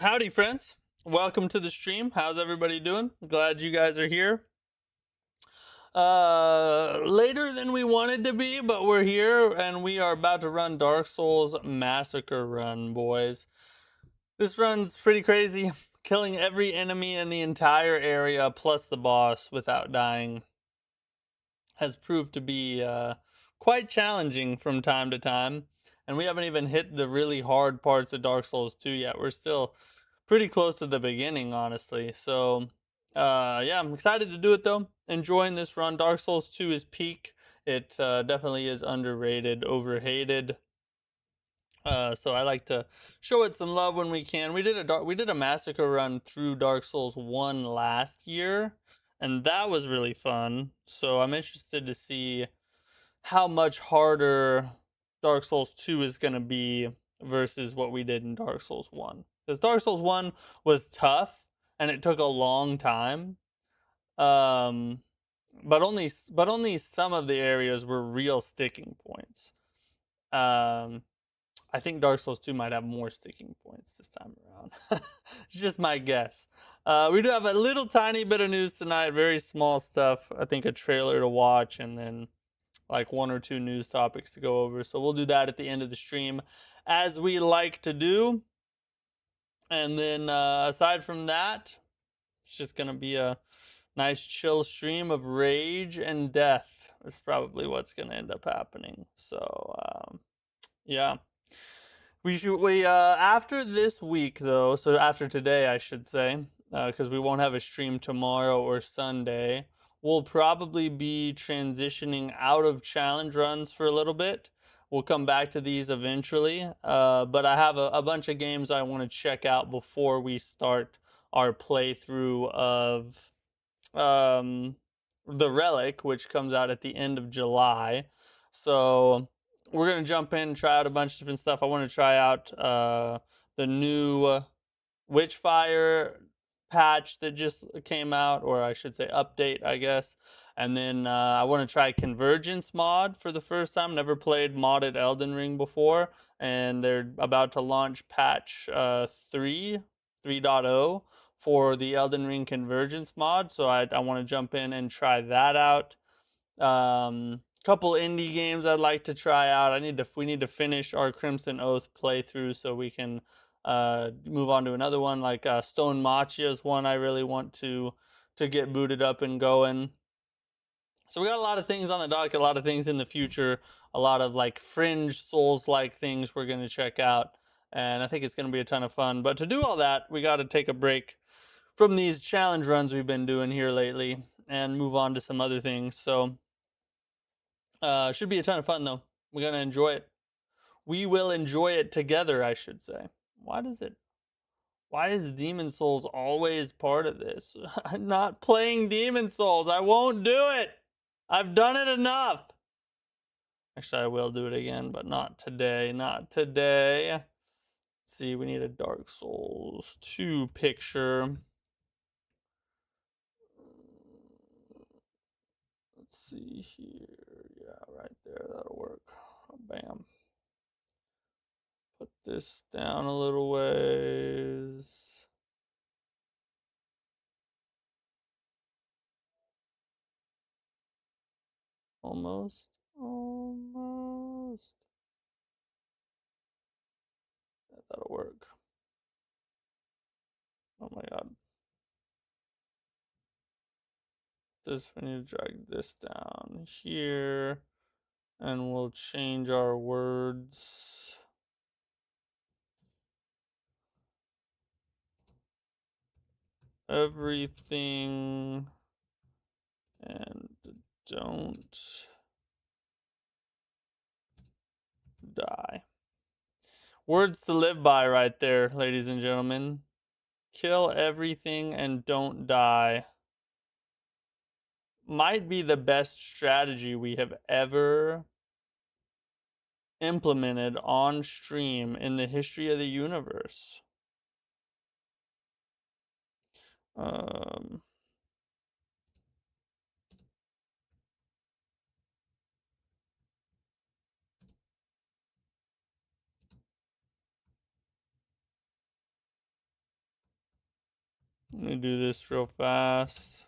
Howdy, friends. Welcome to the stream. How's everybody doing? Glad you guys are here. Later than we wanted to be, but we're here and we are about to run Dark Souls Massacre Run, boys. This run's pretty crazy. Killing every enemy in the entire area plus the boss without dying has proved to be quite challenging from time to time. And we haven't even hit the really hard parts of Dark Souls 2 yet. We're still pretty close to the beginning, honestly. So, yeah, I'm excited to do it though. Enjoying this run. Dark Souls 2 is peak. It definitely is underrated, overhated. So I like to show it some love when we can. We did a massacre run through Dark Souls 1 last year, and that was really fun. So I'm interested to see how much harder Dark Souls 2 is going to be versus what we did in Dark Souls 1. Because Dark Souls 1 was tough and it took a long time. Um, but only some of the areas were real sticking points. Um, I think Dark Souls 2 might have more sticking points this time around. It's just my guess. We do have a little tiny bit of news tonight, very small stuff. I think a trailer to watch and then like one or two news topics to go over. So we'll do that at the end of the stream as we like to do. And then aside from that, it's just going to be a nice chill stream of rage and death. Is probably what's going to end up happening. So yeah. We after this week though, so after today I should say, because we won't have a stream tomorrow or Sunday. We'll probably be transitioning out of challenge runs for a little bit. We'll come back to these eventually, but I have a bunch of games I want to check out before we start our playthrough of um, the Relic, which comes out at the end of July. So we're gonna jump in and try out a bunch of different stuff. I want to try out the new Witchfire patch that just came out, or I should say update, I guess. And then I want to try Convergence mod for the first time. Never played modded Elden Ring before, and they're about to launch patch 3.0 for the Elden Ring Convergence mod. So I want to jump in and try that out. Couple indie games I'd like to try out. We need to finish our Crimson Oath playthrough so we can move on to another one. Like Stone Matcha is one I really want to get booted up and going. So we got a lot of things on the docket, a lot of things in the future, a lot of like fringe Souls-like things we're gonna check out, and I think it's gonna be a ton of fun. But to do all that, we got to take a break from these challenge runs we've been doing here lately and move on to some other things. So should be a ton of fun though. We're gonna enjoy it. We will enjoy it together, I should say. Why is Demon Souls always part of this? I'm not playing Demon Souls. I won't do it. I've done it enough. Actually, I will do it again, but not today. Not today. Let's see, we need a Dark Souls 2 picture. Let's see here. Yeah, right there. That'll work. Bam. Put this down a little ways. Almost. Almost. Yeah, that'll work. Oh my god. This, we need to drag this down here. And we'll change our words. Everything and don't die. Words to live by right there, ladies and gentlemen. Kill everything and don't die. Might be the best strategy we have ever implemented on stream in the history of the universe. Um, Let me do this real fast.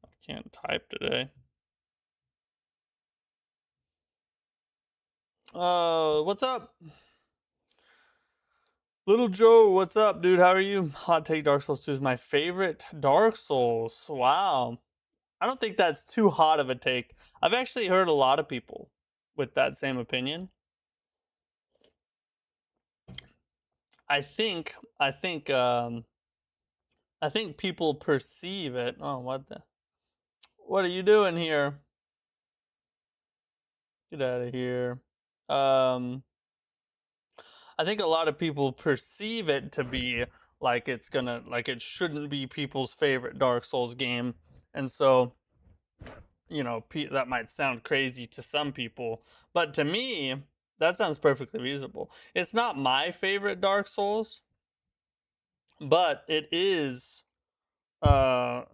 I can't type today. What's up? Little Joe, what's up, dude? How are you? Hot take Dark Souls 2 is my favorite Dark Souls. Wow. I don't think that's too hot of a take. I've actually heard a lot of people with that same opinion. I think people perceive it. Oh, what are you doing here? Get out of here. I think a lot of people perceive it to be like it shouldn't be people's favorite Dark Souls game. And so, that might sound crazy to some people, but to me, that sounds perfectly reasonable. It's not my favorite Dark Souls, but it is, to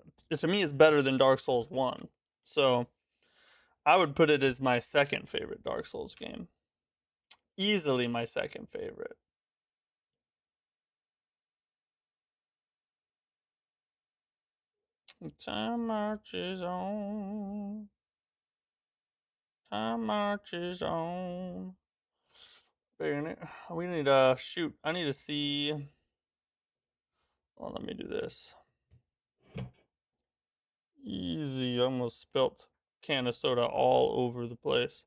me, it's better than Dark Souls 1. So I would put it as my second favorite Dark Souls game. Easily my second favorite. Time marches on. Time marches on. We need to shoot. I need to see. Well, let me do this. Easy. Almost spilt can of soda all over the place.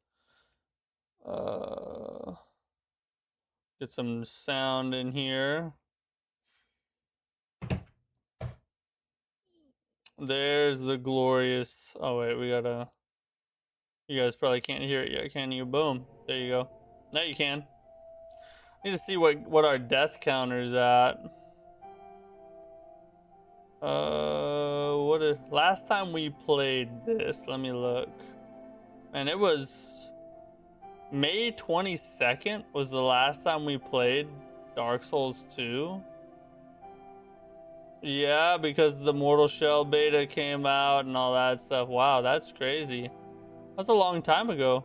Get some sound in here. There's the glorious. Oh wait, we gotta. You guys probably can't hear it yet, can you? Boom. There you go. Now you can. Need to see what our death counter's at. Last time we played this, let me look. And it was May 22nd was the last time we played Dark Souls 2. Yeah, because the Mortal Shell beta came out and all that stuff. Wow, that's crazy. That's a long time ago.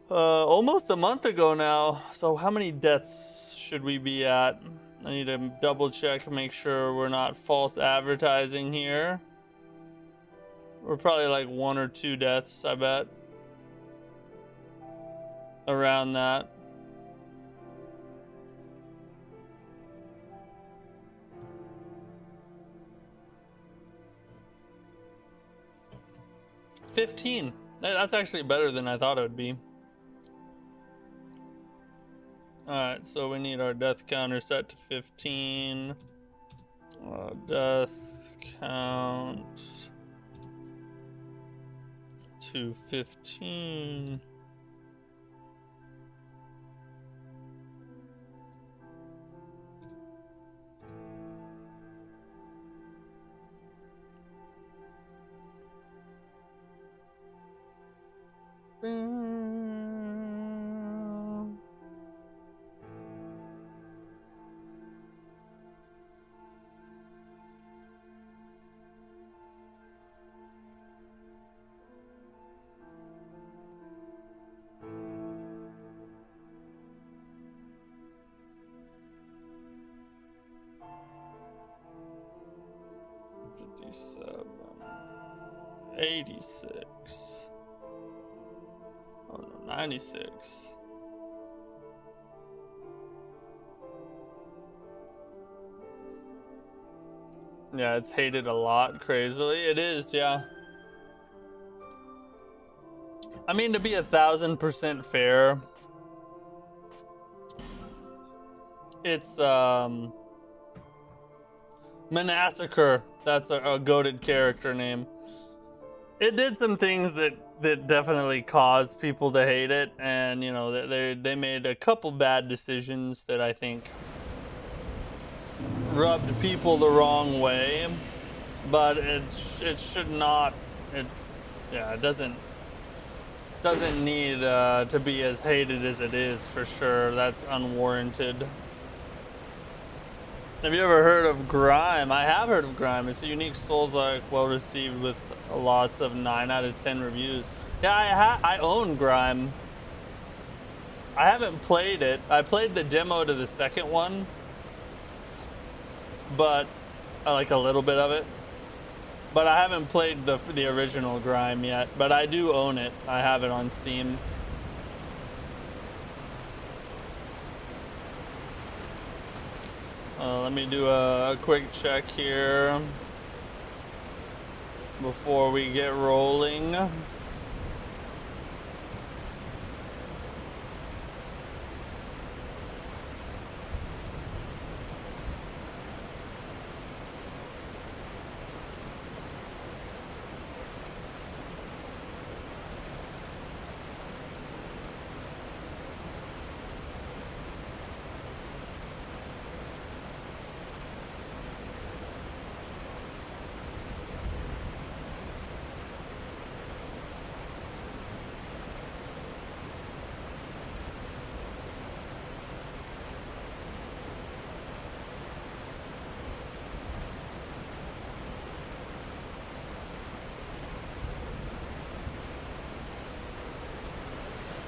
Almost a month ago now. So how many deaths should we be at? I need to double check, make sure we're not false advertising here. We're probably like 1 or 2 deaths, I bet. Around that. $15. That's actually better than I thought it would be. Alright, so we need our death counter set to 15. Death count to 15. $57, $86. Oh no, 96. Yeah, it's hated a lot, crazily. It is, yeah. I mean, to be 1,000% fair, it's Massacre. That's a goated character name. It did some things that definitely caused people to hate it, and they made a couple bad decisions that I think rubbed people the wrong way. But it should not. It doesn't. doesn't need to be as hated as it is, for sure. That's unwarranted. Have you ever heard of Grime? I have heard of Grime. It's a unique Souls-like, well received with lots of 9 out of 10 reviews. Yeah, I own Grime. I haven't played it. I played the demo to the second one, but I like a little bit of it. But I haven't played the original Grime yet. But I do own it. I have it on Steam. Let me do a quick check here before we get rolling.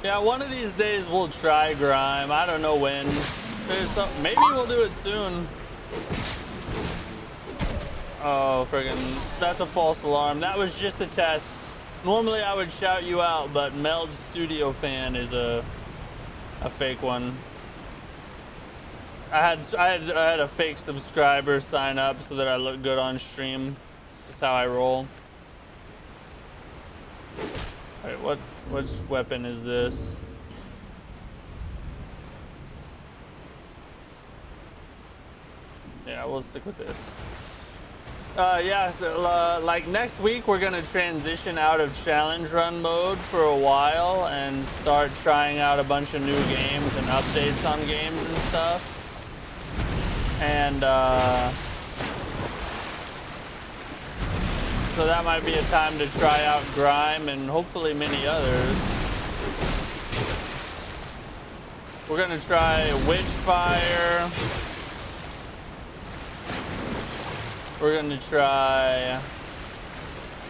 Yeah, one of these days we'll try Grime. I don't know when. Maybe we'll do it soon. Oh, friggin', that's a false alarm. That was just a test. Normally I would shout you out, but Meld Studio Fan is a fake one. I had a fake subscriber sign up so that I look good on stream. This is how I roll. Alright, which weapon is this? Yeah, we'll stick with this. Yeah, so, like next week we're gonna transition out of challenge run mode for a while and start trying out a bunch of new games and updates on games and stuff. And so that might be a time to try out Grime and hopefully many others. We're gonna try Witchfire. We're gonna try,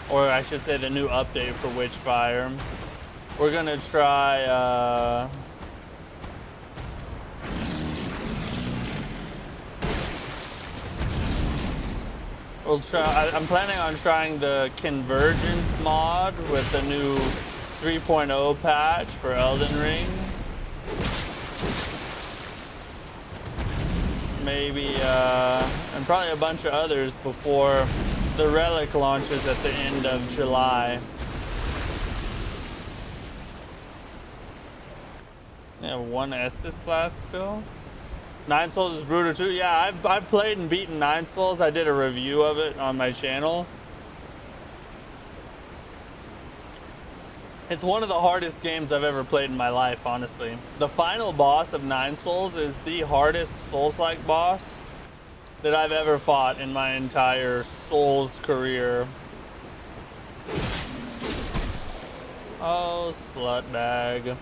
or I should say the new update for Witchfire. We're gonna try I'm planning on trying the Convergence mod with the new 3.0 patch for Elden Ring. Maybe, and probably a bunch of others before the Relic launches at the end of July. Yeah, one Estus flask still. 9 Souls is brutal too. Yeah, I've played and beaten 9 Souls. I did a review of it on my channel. It's one of the hardest games I've ever played in my life, honestly. The final boss of 9 Souls is the hardest Souls-like boss that I've ever fought in my entire Souls career. Oh, slut bag.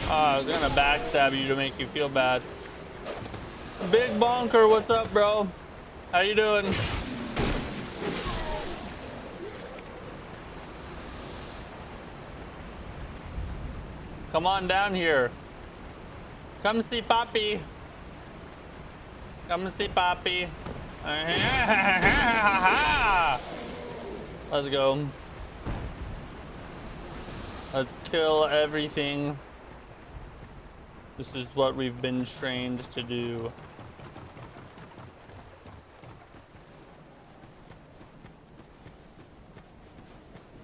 Oh, I was gonna backstab you to make you feel bad. Big Bonker, what's up, bro? How you doing? Come on down here. Come see Poppy. Come see Poppy. Let's go. Let's kill everything. This is what we've been trained to do.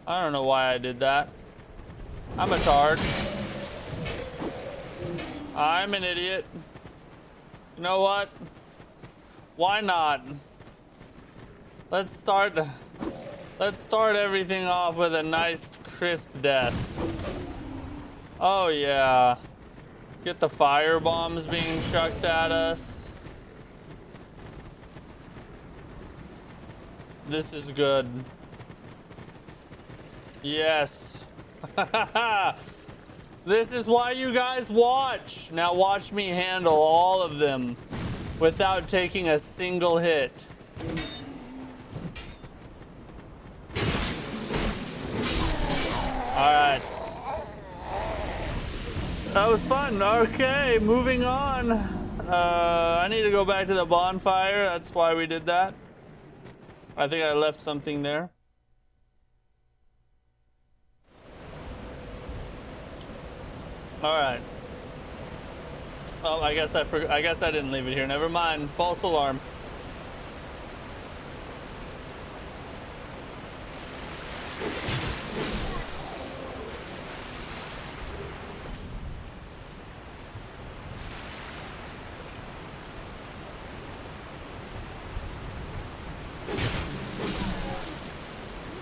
I don't know why I did that. I'm a tard. I'm an idiot. You know what? Why not? Let's start everything off with a nice crisp death. Oh yeah. Get the fire bombs being chucked at us. This is good. Yes. This is why you guys watch. Now watch me handle all of them without taking a single hit. All right. That was fun. Okay, moving on. I need to go back to the bonfire. That's why we did that. I think I left something there. All right. Oh, I guess I forgot. I guess I didn't leave it here. Never mind. False alarm.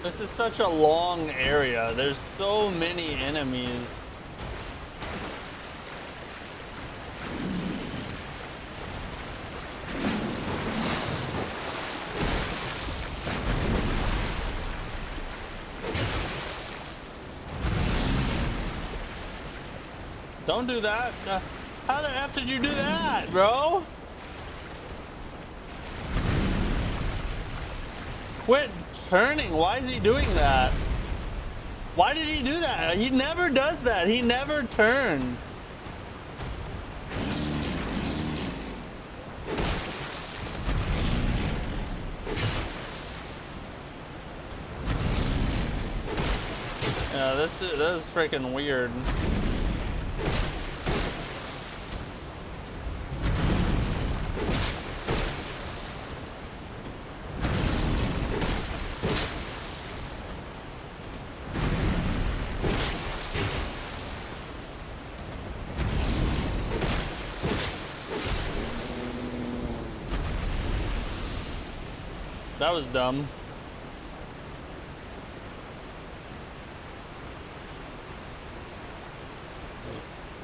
This is such a long area. There's so many enemies. Don't do that. How the F did you do that, bro? Quit turning. Why is he doing that? Why did he do that? He never does that. He never turns. Yeah, this is freaking weird. That was dumb.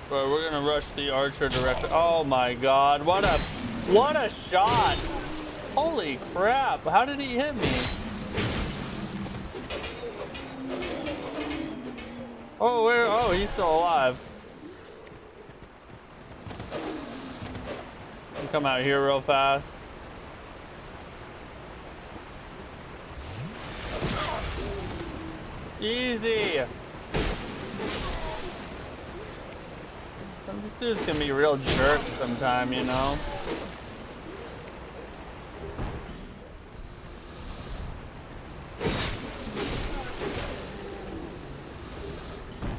Bro, we're gonna rush the archer directly. Oh my god, what a shot! Holy crap, how did he hit me? Oh, he's still alive. Come out here real fast. Easy. This dude's gonna be a real jerk sometime, you know?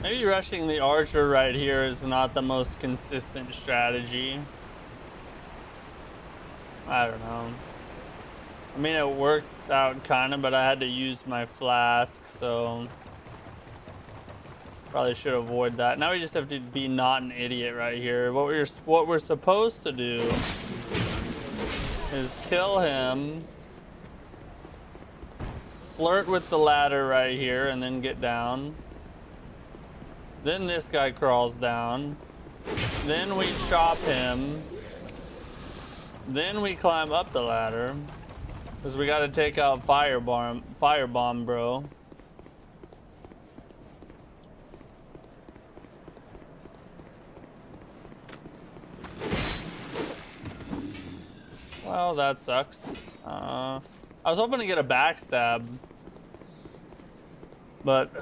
Maybe rushing the archer right here is not the most consistent strategy. I don't know. I mean, it worked out kind of, but I had to use my flask, so probably should avoid that. Now we just have to be not an idiot right here. What we're supposed to do is kill him, flirt with the ladder right here, and then get down. Then this guy crawls down. Then we chop him. Then we climb up the ladder. Because we got to take out firebomb, bro. Well, that sucks. I was hoping to get a backstab, but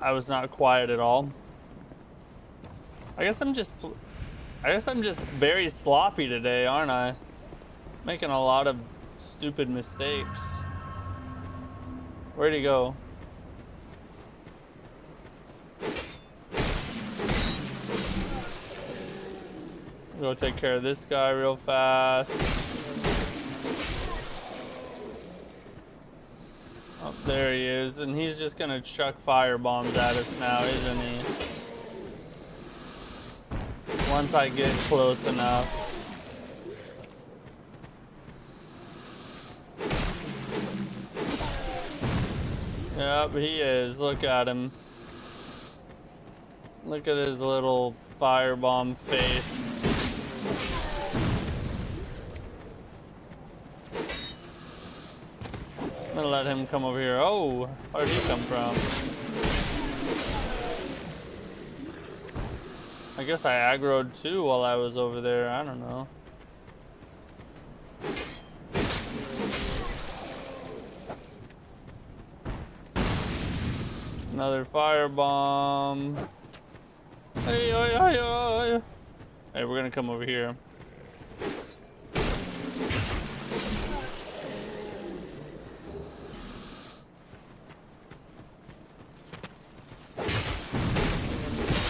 I was not quiet at all. I guess I'm just very sloppy today, aren't I? Making a lot of stupid mistakes. Where'd he go? Go take care of this guy real fast. Oh, there he is, and he's just gonna chuck fire bombs at us now, isn't he? Once I get close enough. Yep, he is. Look at him. Look at his little firebomb face. I'm gonna let him come over here. Oh, where'd he come from? I guess I aggroed too while I was over there. I don't know. Another firebomb. Hey, hey, hey, hey. Hey, we're gonna come over here.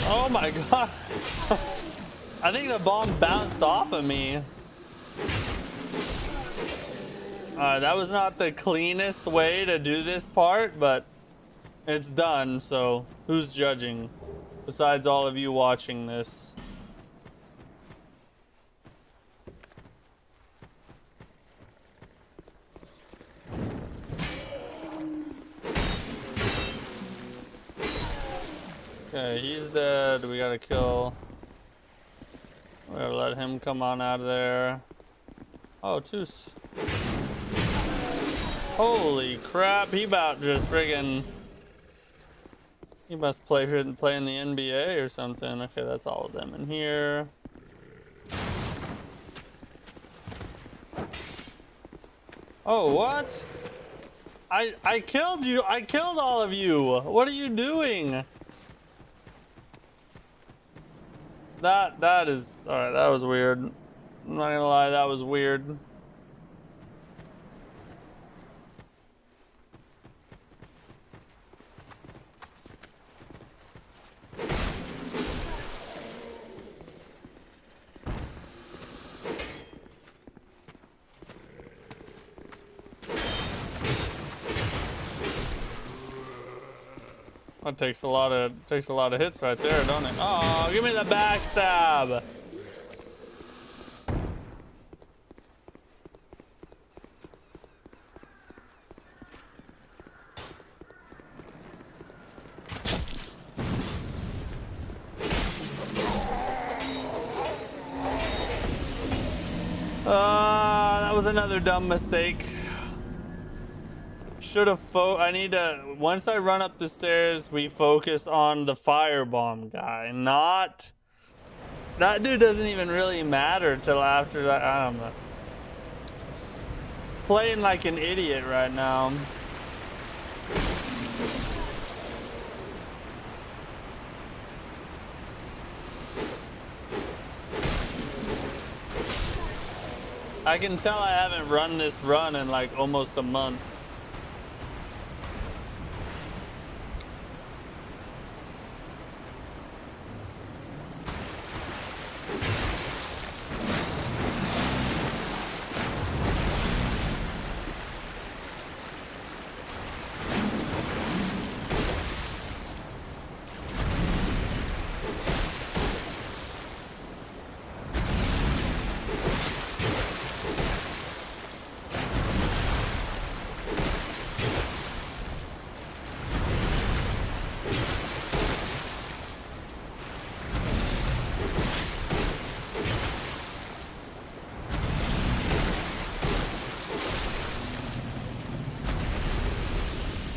Oh my god. I think the bomb bounced off of me. That was not the cleanest way to do this part, but it's done, so who's judging? Besides all of you watching this. Okay, he's dead. We gotta kill. We gotta let him come on out of there. Oh, Toos. Holy crap, he about just friggin'... He must play in the NBA or something. Okay, that's all of them in here. Oh, what? I killed you. I killed all of you. What are you doing? That is... Alright, that was weird. I'm not gonna lie, that was weird. That takes a lot of hits right there, don't it? Oh, give me the backstab. That was another dumb mistake. Should have I need to, once I run up the stairs, we focus on the firebomb guy, not that dude. Doesn't even really matter till after that. I don't know. Playing like an idiot right now. I can tell I haven't run this run in like almost a month.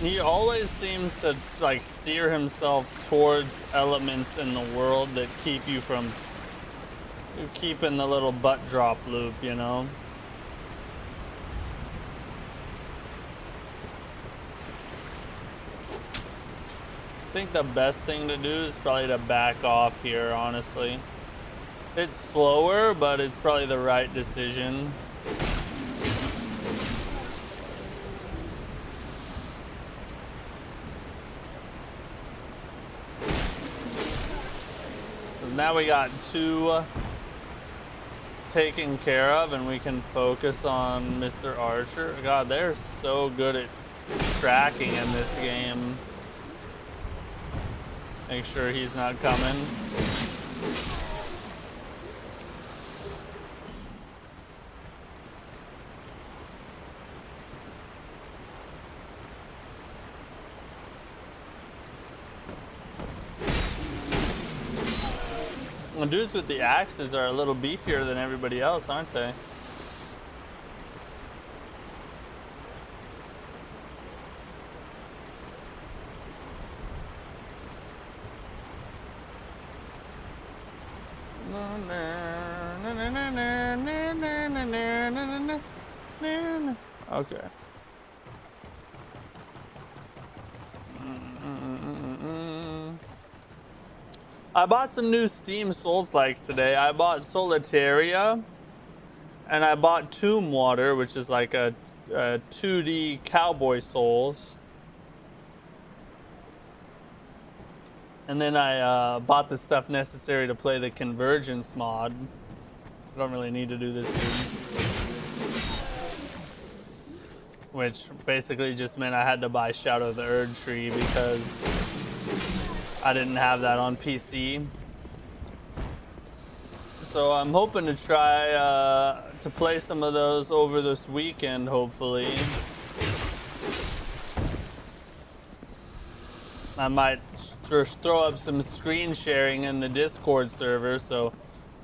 He always seems to like steer himself towards elements in the world that keep you from keeping the little butt drop loop, you know? I think the best thing to do is probably to back off here, honestly. It's slower, but it's probably the right decision. Now we got two taken care of, and we can focus on Mr. Archer. God, they're so good at tracking in this game. Make sure he's not coming. The dudes with the axes are a little beefier than everybody else, aren't they? Okay. I bought some new Steam Souls-likes today. I bought Solitaria, and I bought Tomb Water, which is like a 2D Cowboy Souls. And then I bought the stuff necessary to play the Convergence mod. I don't really need to do this, dude. Which basically just meant I had to buy Shadow of the Erd Tree because I didn't have that on PC. So I'm hoping to try to play some of those over this weekend, hopefully. I might just throw up some screen sharing in the Discord server, so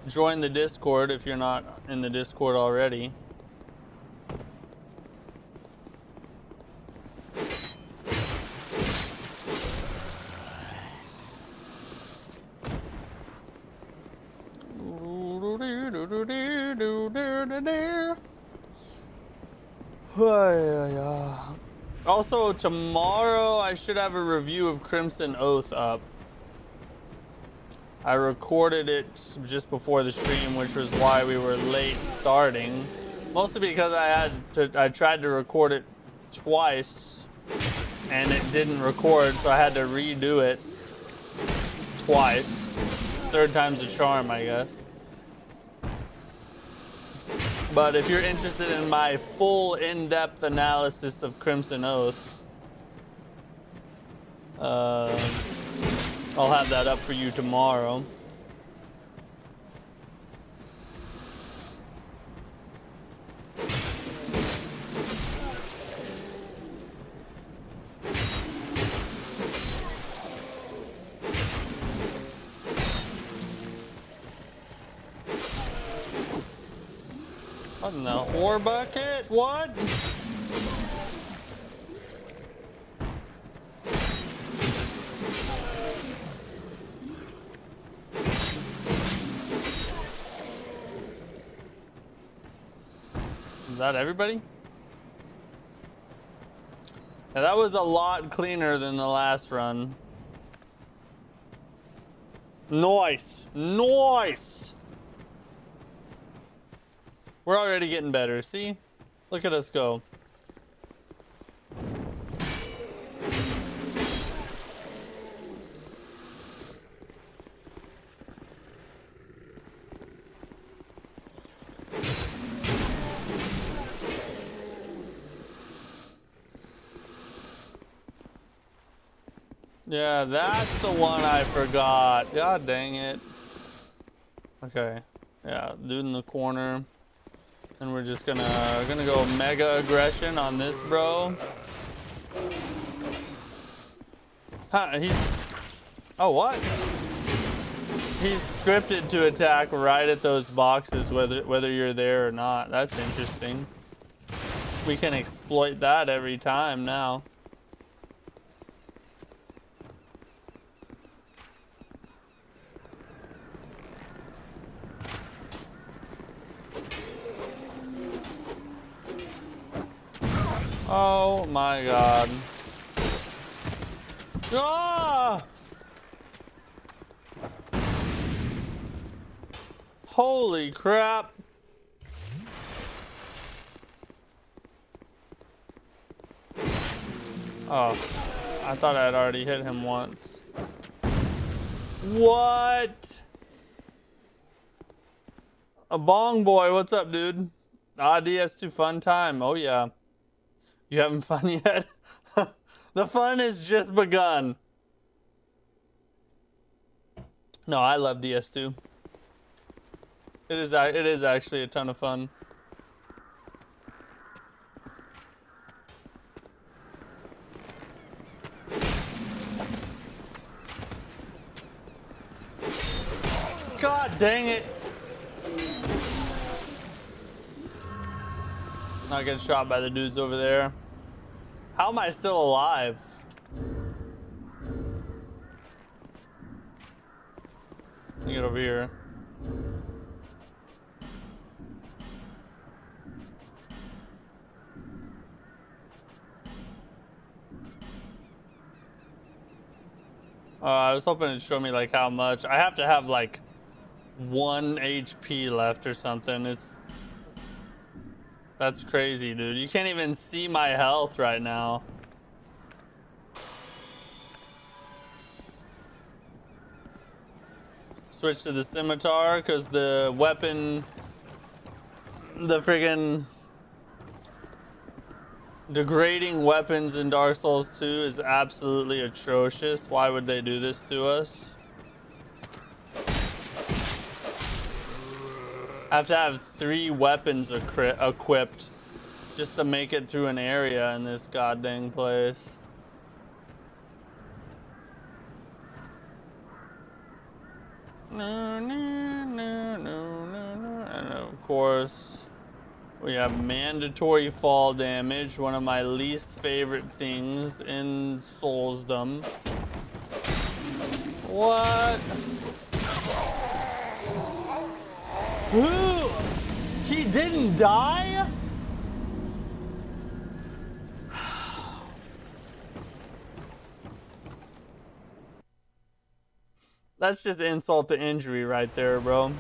join the Discord if you're not in the Discord already. Also, tomorrow I should have a review of Crimson Oath up. I recorded it just before the stream, which was why we were late starting. Mostly because I tried to record it twice and it didn't record, so I had to redo it twice. Third time's a charm, I guess. But if you're interested in my full in-depth analysis of Crimson Oath, I'll have that up for you tomorrow. What in the whore bucket? What? Is that everybody? Yeah, that was a lot cleaner than the last run. Nice. Nice. We're already getting better. See? Look at us go. Yeah, that's the one I forgot. God dang it. Okay. Yeah, dude in the corner. And we're just gonna go mega aggression on this bro. Huh, oh, what? He's scripted to attack right at those boxes whether you're there or not. That's interesting. We can exploit that every time now. Oh my god. Ah! Holy crap. Oh, I thought I had already hit him once. What? A bong boy, what's up, dude? Ah, DS2 fun time. Oh yeah. You having fun yet? The fun has just begun. No, I love DS2. It is actually a ton of fun. God dang it. Not getting shot by the dudes over there. How am I still alive? Let me get over here. I was hoping it'd show me like how much. I have to have like 1 HP left or something. That's crazy, dude. You can't even see my health right now. Switch to the scimitar because the weapon, the friggin' degrading weapons in Dark Souls 2 is absolutely atrocious. Why would they do this to us? I have to have 3 weapons equipped just to make it through an area in this goddamn place. And of course, we have mandatory fall damage, one of my least favorite things in Soulsdom. What? He didn't die? That's just insult to injury right there, bro.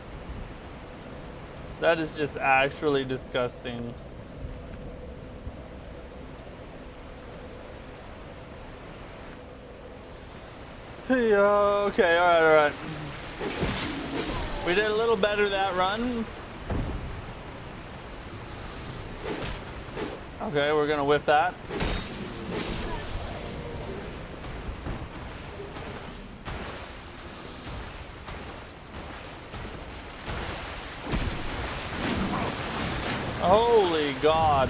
That is just actually disgusting. Yeah, okay, alright. We did a little better that run. Okay, we're gonna whip that. Holy God.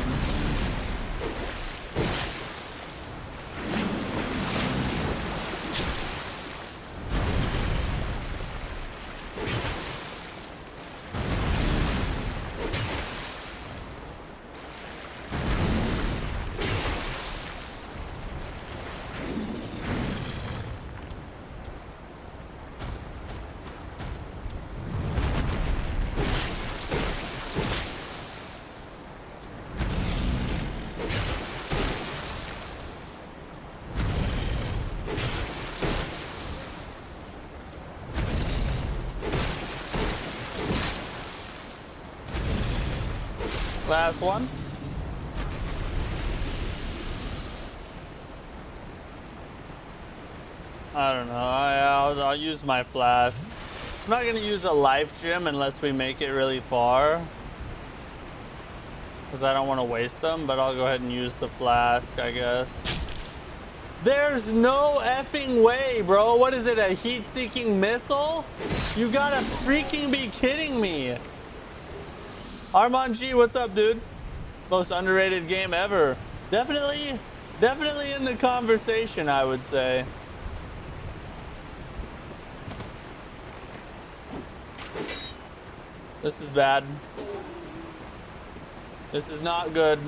Last one. I don't know. I'll use my flask. I'm not gonna use a life gem unless we make it really far, because I don't want to waste them. But I'll go ahead and use the flask, I guess. There's no effing way, bro. What is it? A heat-seeking missile? You gotta freaking be kidding me. Armand G, what's up, dude? Most underrated game ever. Definitely in the conversation, I would say. This is bad. This is not good.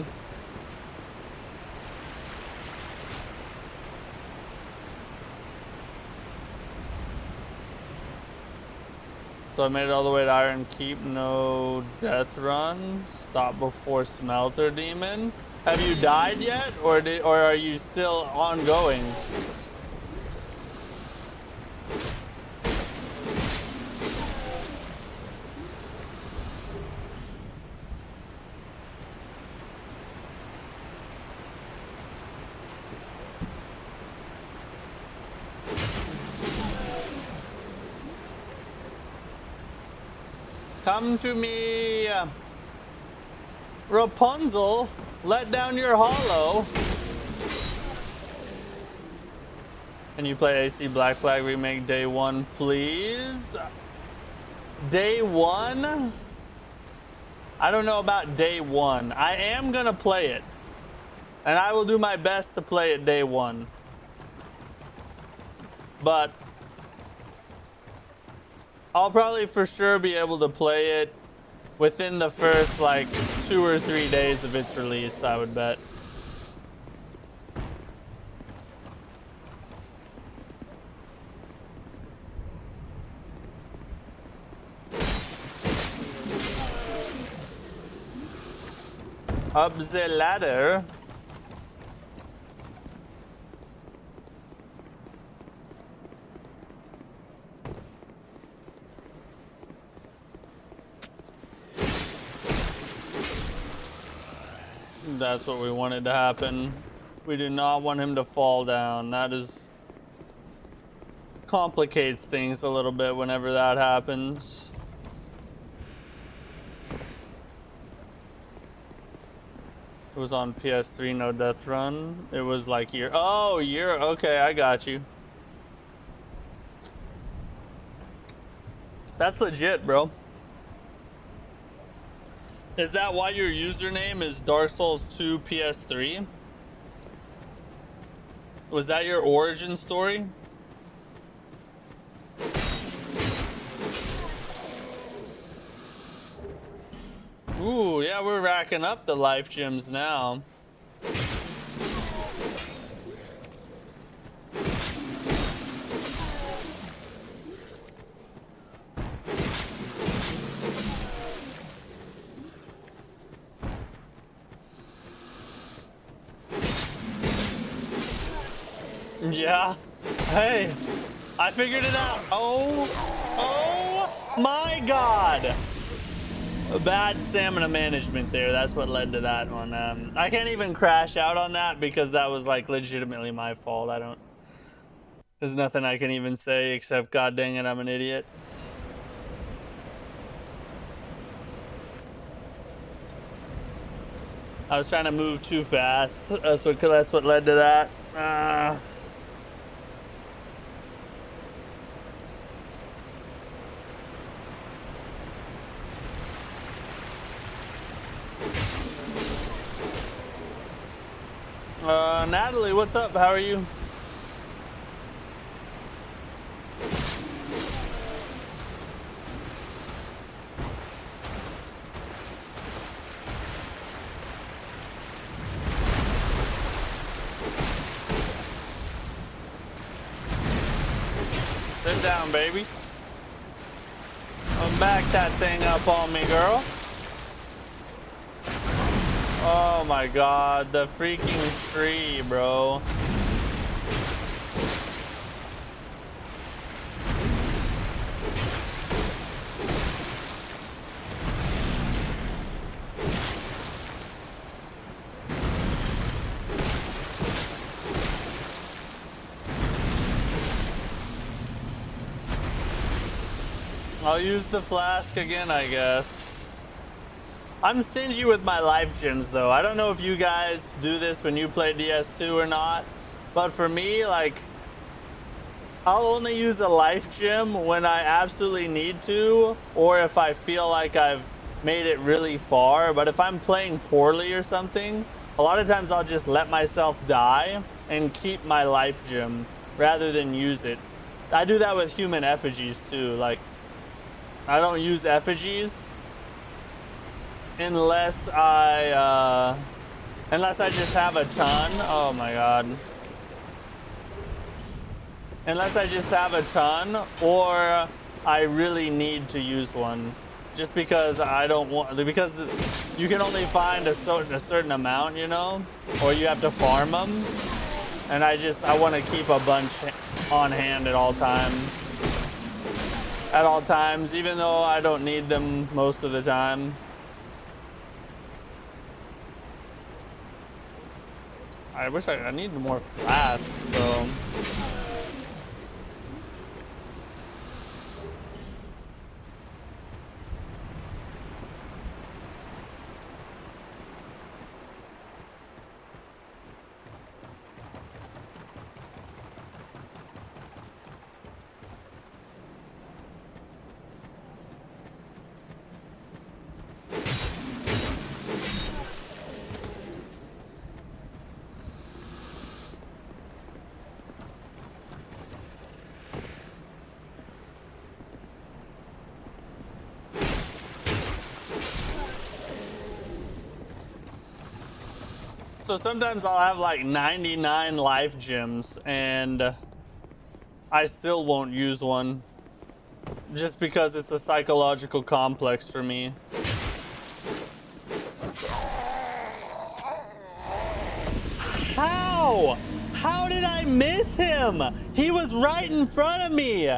So I made it all the way to Iron Keep, no death run. Stop before Smelter Demon. Have you died yet, or are you still ongoing? Come to me, Rapunzel, let down your hollow. Can you play AC Black Flag Remake Day 1, please? Day 1? I don't know about Day 1. I am gonna play it, and I will do my best to play it Day 1. But I'll probably for sure be able to play it within the first like 2 or 3 days of its release, I would bet. Up the ladder. That's what we wanted to happen. We do not want him to fall down. That is complicates things a little bit whenever that happens. It was on PS3, no death run. It was like year. Oh, year. Okay, I got you. That's legit, bro. Is that why your username is Dark Souls 2 PS3? Was that your origin story? Ooh, yeah, we're racking up the life gems now. Yeah. Hey, I figured it out. Oh my God. Bad stamina management there. That's what led to that one. I can't even crash out on that because that was like legitimately my fault. There's nothing I can even say except God dang it, I'm an idiot. I was trying to move too fast. That's what led to that. Natalie, what's up? How are you? Sit down, baby. Back that thing up on me, girl. Oh my God, the freaking tree, bro. I'll use the flask again, I guess. I'm stingy with my life gems though. I don't know if you guys do this when you play DS2 or not, but for me, like, I'll only use a life gem when I absolutely need to, or if I feel like I've made it really far. But if I'm playing poorly or something, a lot of times I'll just let myself die and keep my life gem rather than use it. I do that with human effigies too. Like, I don't use effigies unless I just have a ton. Oh my God. Unless I just have a ton, or I really need to use one, just because I don't want, because you can only find a certain amount, you know, or you have to farm them, and I want to keep a bunch on hand at all times. At all times, even though I don't need them most of the time. I wish I need more flasks, so. So sometimes I'll have like 99 life gems and I still won't use one. Just because it's a psychological complex for me. How? How did I miss him? He was right in front of me.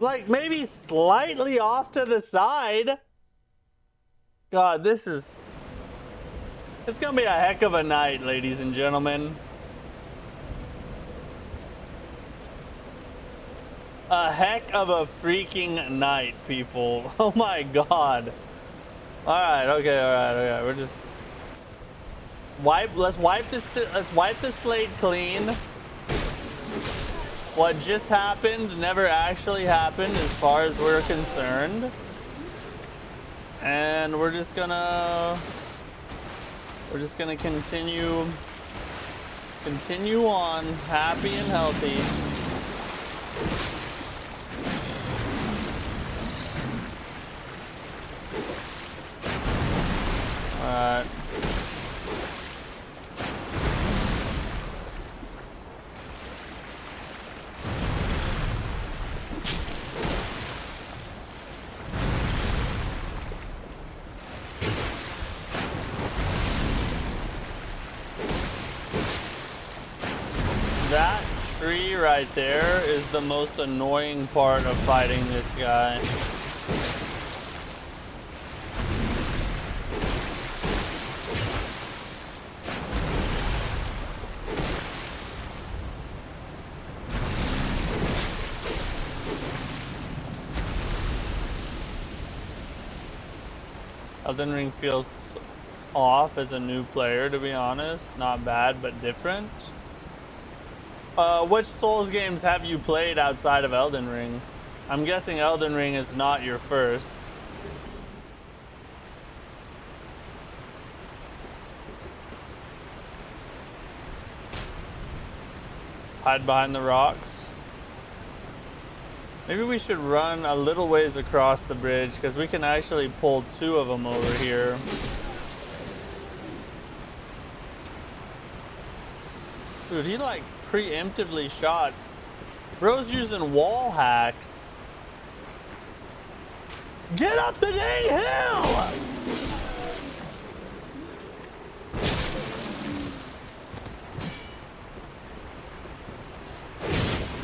Like maybe slightly off to the side. God, this is... It's gonna be a heck of a night, ladies and gentlemen. A heck of a freaking night, people. Oh my god. Alright, okay. We're just... Let's wipe the slate clean. What just happened never actually happened as far as we're concerned. And we're just gonna continue on happy and healthy. Alright. That tree right there is the most annoying part of fighting this guy. Elden Ring feels off as a new player, to be honest. Not bad, but different. Which Souls games have you played outside of Elden Ring? I'm guessing Elden Ring is not your first. Hide behind the rocks. Maybe we should run a little ways across the bridge because we can actually pull two of them over here. Dude, he like preemptively shot. Bro's using wall hacks. Get up the dang hill!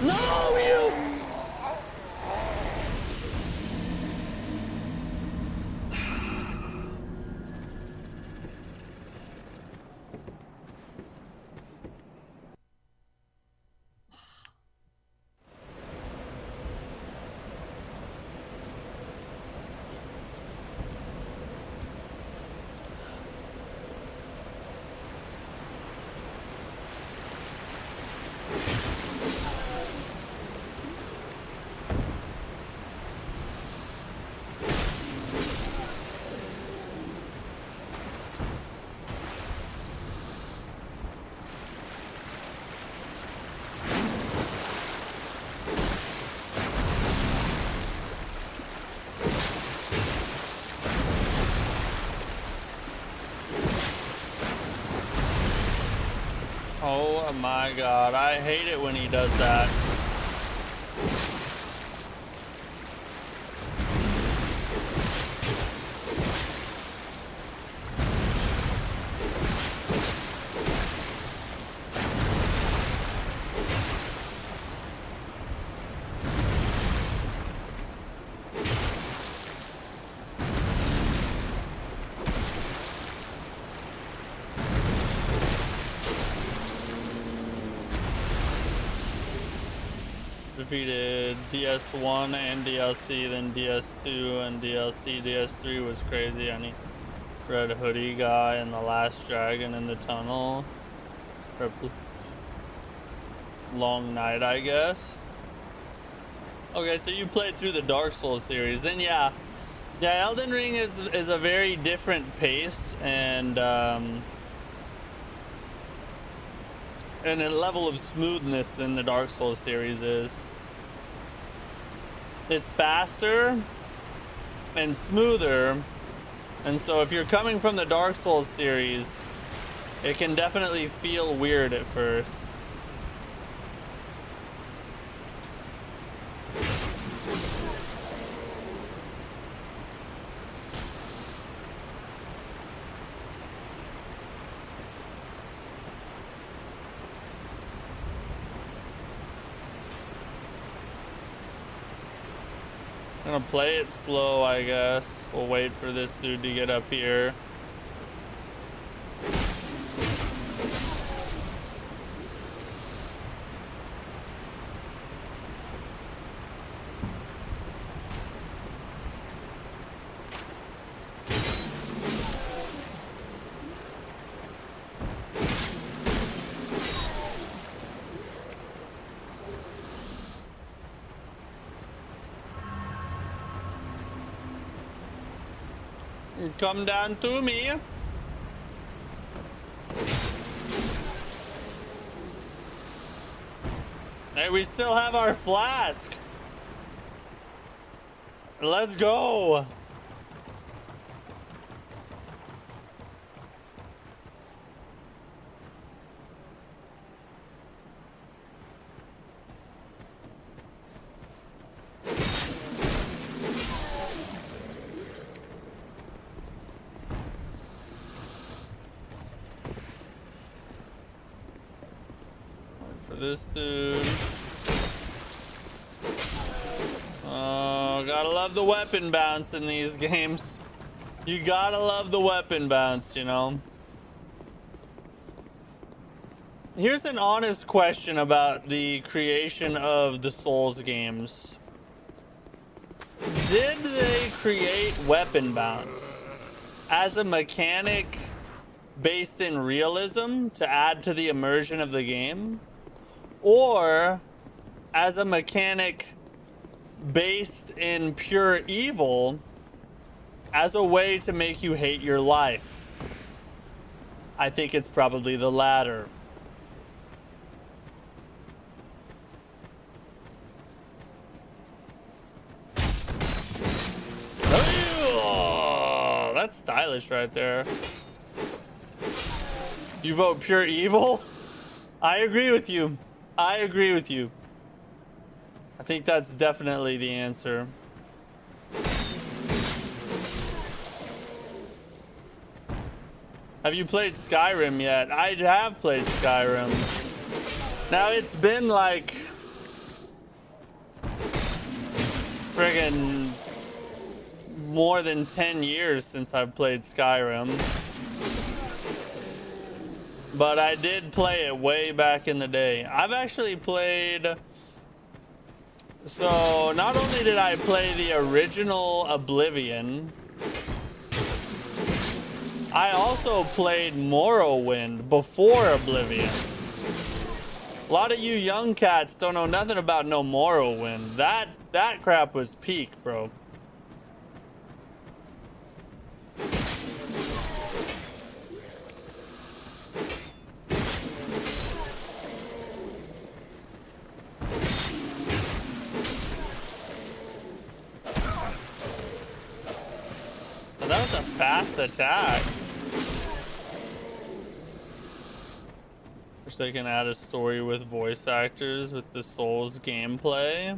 No, you! Oh my god, I hate it when he does that. Defeated DS1 and DLC, then DS2 and DLC. DS3 was crazy. Any red hoodie guy and the last dragon in the tunnel. Long night, I guess. Okay, so you played through the Dark Souls series, then yeah, Elden Ring is a very different pace and a level of smoothness than the Dark Souls series is. It's faster and smoother, and so if you're coming from the Dark Souls series, It can definitely feel weird at first. I'm gonna play it slow, I guess. We'll wait for this dude to get up here. Come down to me. Hey, we still have our flask. Let's go. This dude. Oh, gotta love the weapon bounce in these games. You gotta love the weapon bounce, you know. Here's an honest question about the creation of the Souls games. Did they create weapon bounce as a mechanic based in realism to add to the immersion of the game? Or as a mechanic based in pure evil as a way to make you hate your life? I think it's probably the latter. Oh, that's stylish right there. You vote pure evil? I agree with you. I agree with you. I think that's definitely the answer. Have you played Skyrim yet? I have played Skyrim. Now it's been like friggin' more than 10 years since I've played Skyrim. But I did play it way back in the day. I've actually played... So, not only did I play the original Oblivion, I also played Morrowind before Oblivion. A lot of you young cats don't know nothing about no Morrowind. That crap was peak, bro. That was a fast attack. Wish they can add a story with voice actors with the Souls gameplay.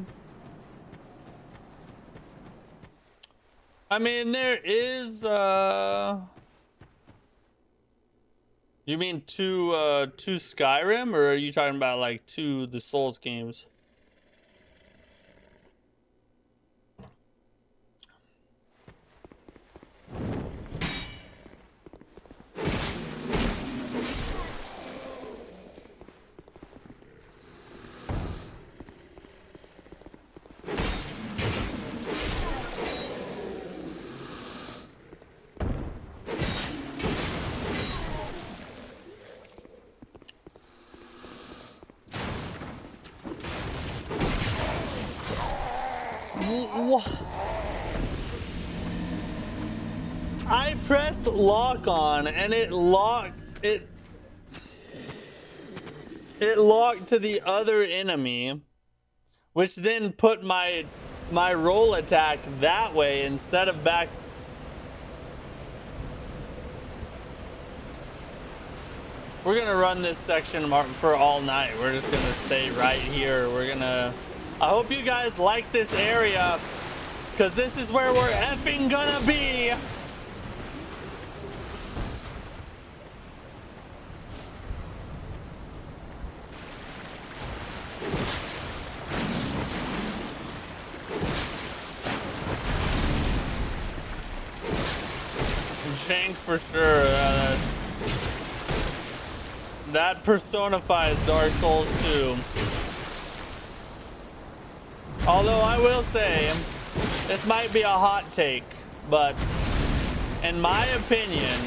I mean, there is you mean two Skyrim, or are you talking about like the Souls games? I pressed lock on and it locked to the other enemy, which then put my roll attack that way instead of back. We're gonna run this section for all night. We're just gonna stay right here. I hope you guys like this area, because this is where we're effing gonna be. Jank for sure. That personifies Dark Souls 2. Although I will say, this might be a hot take, but in my opinion,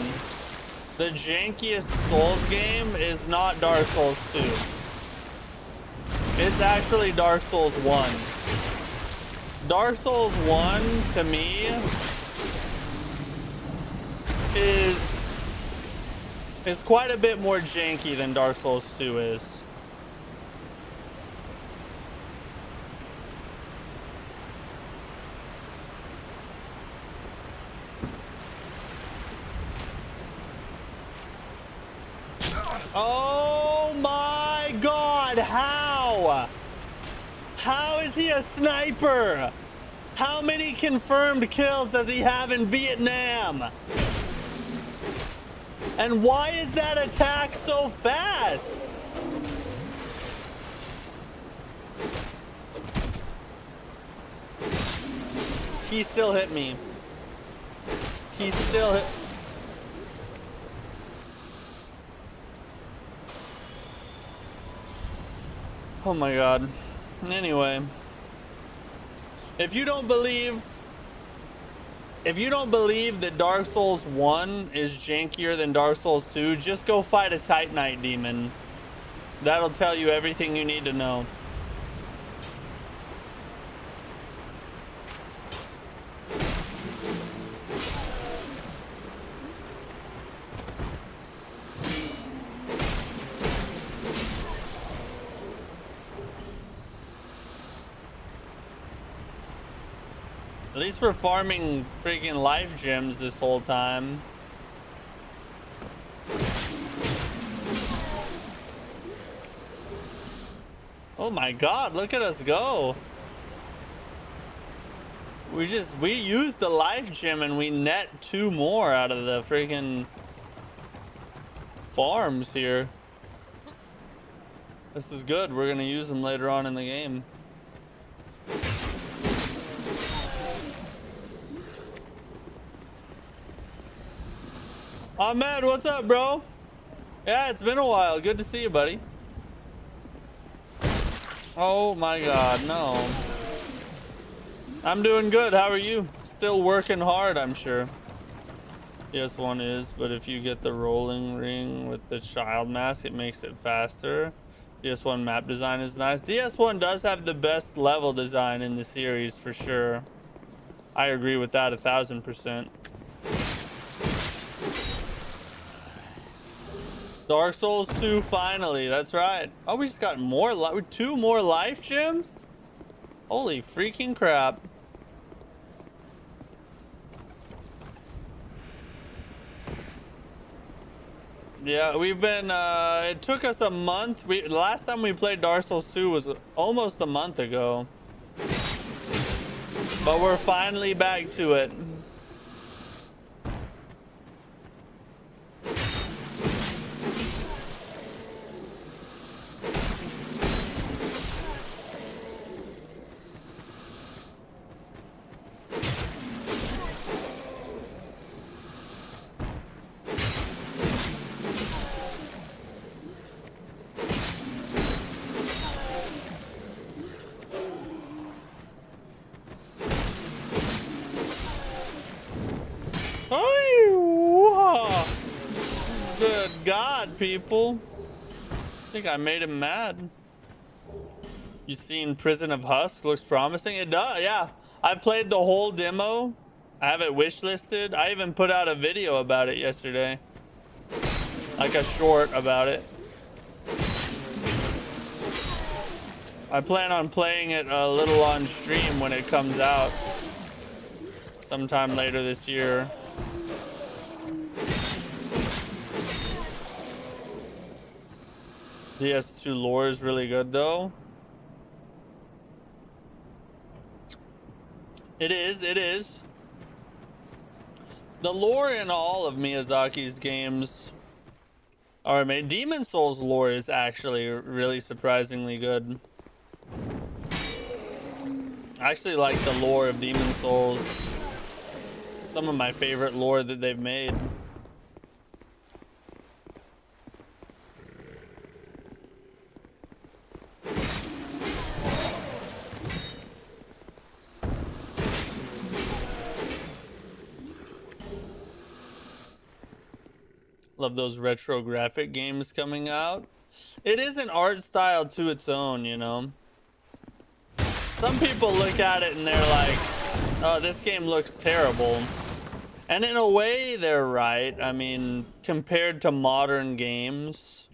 the jankiest Souls game is not Dark Souls 2. It's actually Dark Souls 1. Dark Souls 1, to me, is quite a bit more janky than Dark Souls 2 is. Oh my god, how? How is he a sniper? How many confirmed kills does he have in Vietnam? And why is that attack so fast? He still hit me. He still hit. Oh my god. Anyway, if you don't believe that Dark Souls 1 is jankier than Dark Souls 2, just go fight a Titanite demon. That'll tell you everything you need to know. At least we're farming freaking life gems this whole time. Oh my god, look at us go. We used the life gem and we net 2 more out of the freaking farms here. This is good. We're gonna use them later on in the game. Ahmed, what's up, bro? Yeah, it's been a while. Good to see you, buddy. Oh my god, no. I'm doing good. How are you? Still working hard, I'm sure. Yes, one is, but if you get the rolling ring with the child mask, it makes it faster. DS1 map design is nice. DS1 does have the best level design in the series for sure. I agree with that 1000%. Dark Souls 2 finally, that's right. Oh, we just got more 2 more life gems? Holy freaking crap. Yeah, we've been it took us a month. The last time we played Dark Souls 2 was almost a month ago. But we're finally back to it. Good God, people. I think I made him mad. You seen Prison of Husk? Looks promising. It does, yeah. I played the whole demo. I have it wishlisted. I even put out a video about it yesterday. Like a short about it. I plan on playing it a little on stream when it comes out. Sometime later this year. DS2 lore is really good though. It is. The lore in all of Miyazaki's games are amazing. Demon Souls lore is actually really surprisingly good. I actually like the lore of Demon Souls. Some of my favorite lore that they've made. Love those retro graphic games coming out. It is an art style to its own, you know. Some people look at it and they're like, oh, this game looks terrible. And in a way, they're right. I mean, compared to modern games,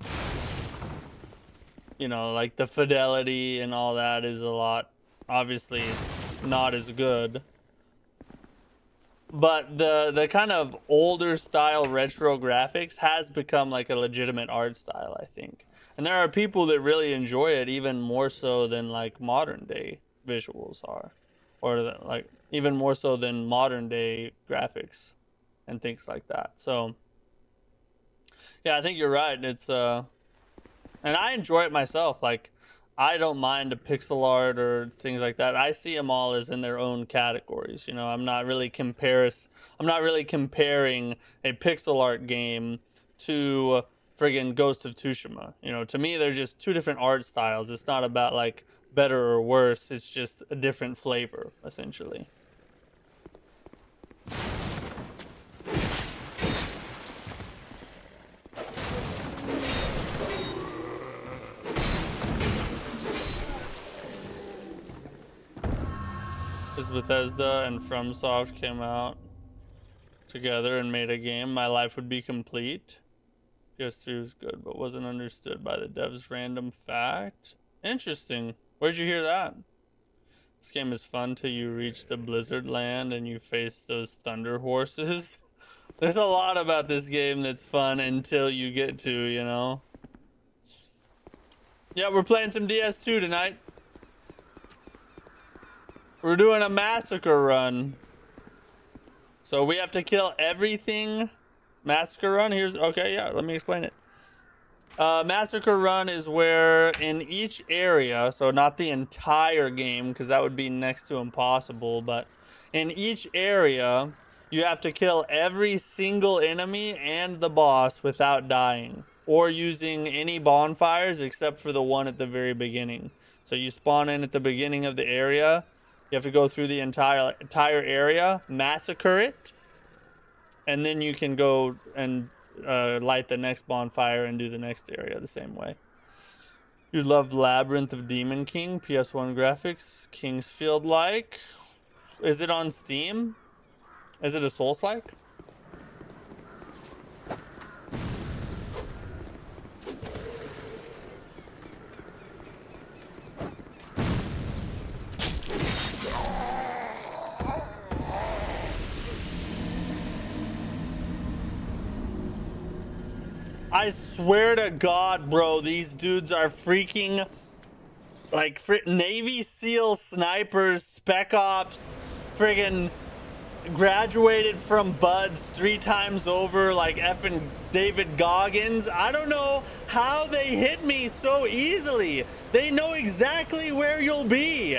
you know, like the fidelity and all that is a lot, obviously, not as good. But the kind of older style retro graphics has become like a legitimate art style, I think. And there are people that really enjoy it even more so than like modern day visuals are, or like even more so than modern day graphics and things like that. So yeah, I think you're right. It's and I enjoy it myself. Like, I don't mind a pixel art or things like that. I see them all as in their own categories. You know, I'm not really comparing a pixel art game to friggin' Ghost of Tsushima. You know, to me, they're just two different art styles. It's not about like better or worse. It's just a different flavor, essentially. Bethesda and FromSoft came out together and made a game, my life would be complete. PS3 was good, but wasn't understood by the devs. Random fact. Interesting. Where'd you hear that? This game is fun till you reach the Blizzard land and you face those thunder horses. There's a lot about this game that's fun until you get to, you know. Yeah, we're playing some DS2 tonight. We're doing a Massacre Run. So we have to kill everything. Massacre Run, here's, okay, yeah, let me explain it. Massacre Run is where in each area, so not the entire game, because that would be next to impossible, but in each area, you have to kill every single enemy and the boss without dying, or using any bonfires except for the one at the very beginning. So you spawn in at the beginning of the area. You have to go through the entire area, massacre it, and then you can go and light the next bonfire and do the next area the same way. You love Labyrinth of Demon King, PS1 graphics, Kingsfield-like. Is it on Steam? Is it a Souls-like? I swear to God, bro, these dudes are freaking like Navy SEAL snipers, Spec Ops, friggin' graduated from Buds 3 times over like effing David Goggins. I don't know how they hit me so easily. They know exactly where you'll be.